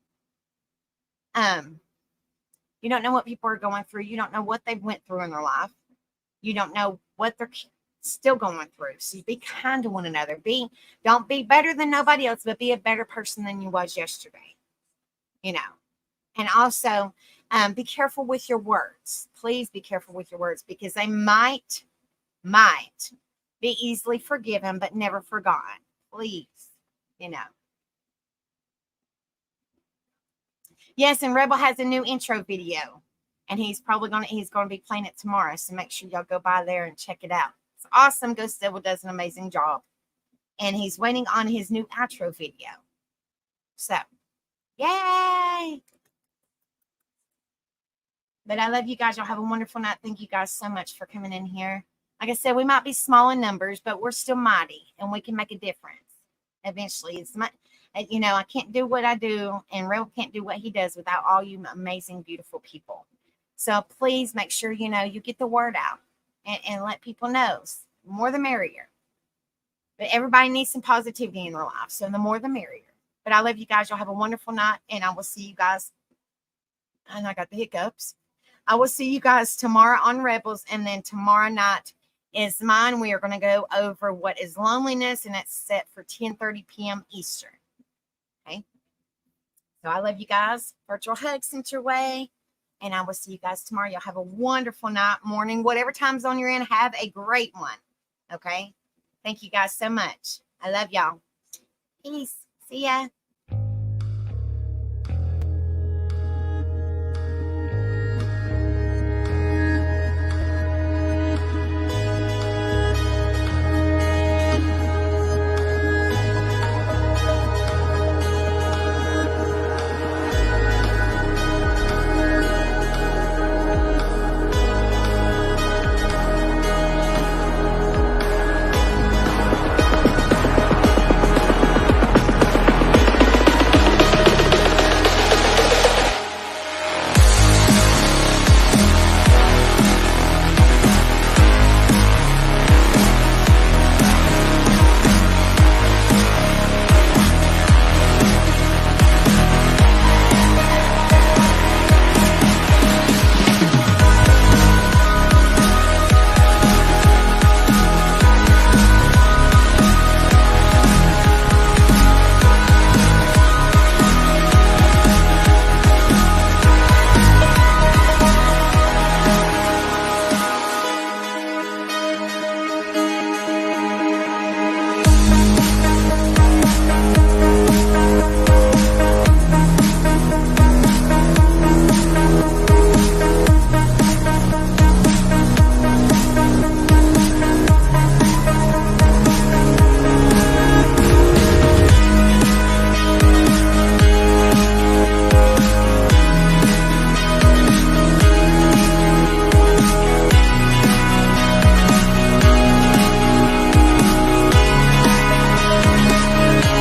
You don't know what people are going through. You don't know what they went through in their life. You don't know what they're still going through. So be kind to one another. Don't be better than nobody else, but be a better person than you was yesterday. And also be careful with your words. Please be careful with your words, because they might be easily forgiven but never forgotten. Please, Yes, and Rebel has a new intro video, and he's going to be playing it tomorrow. So make sure y'all go by there and check it out. It's awesome. Ghost Devil does an amazing job, and he's waiting on his new outro video. So, yay! But I love you guys. Y'all have a wonderful night. Thank you guys so much for coming in here. Like I said, we might be small in numbers, but we're still mighty, and we can make a difference. Eventually, I can't do what I do, and Rebel can't do what he does without all you amazing, beautiful people. So please make sure, you get the word out and let people know. The more the merrier. But everybody needs some positivity in their life. So the more the merrier. But I love you guys. Y'all have a wonderful night, and I will see you guys. And I got the hiccups. I will see you guys tomorrow on Rebels, and then tomorrow night is mine. We are going to go over what is loneliness, and it's set for 10:30 p.m. Eastern. Okay. So I love you guys. Virtual hugs sent your way. And I will see you guys tomorrow. Y'all have a wonderful night, morning, whatever time zone you're in. Have a great one. Okay. Thank you guys so much. I love y'all. Peace. See ya.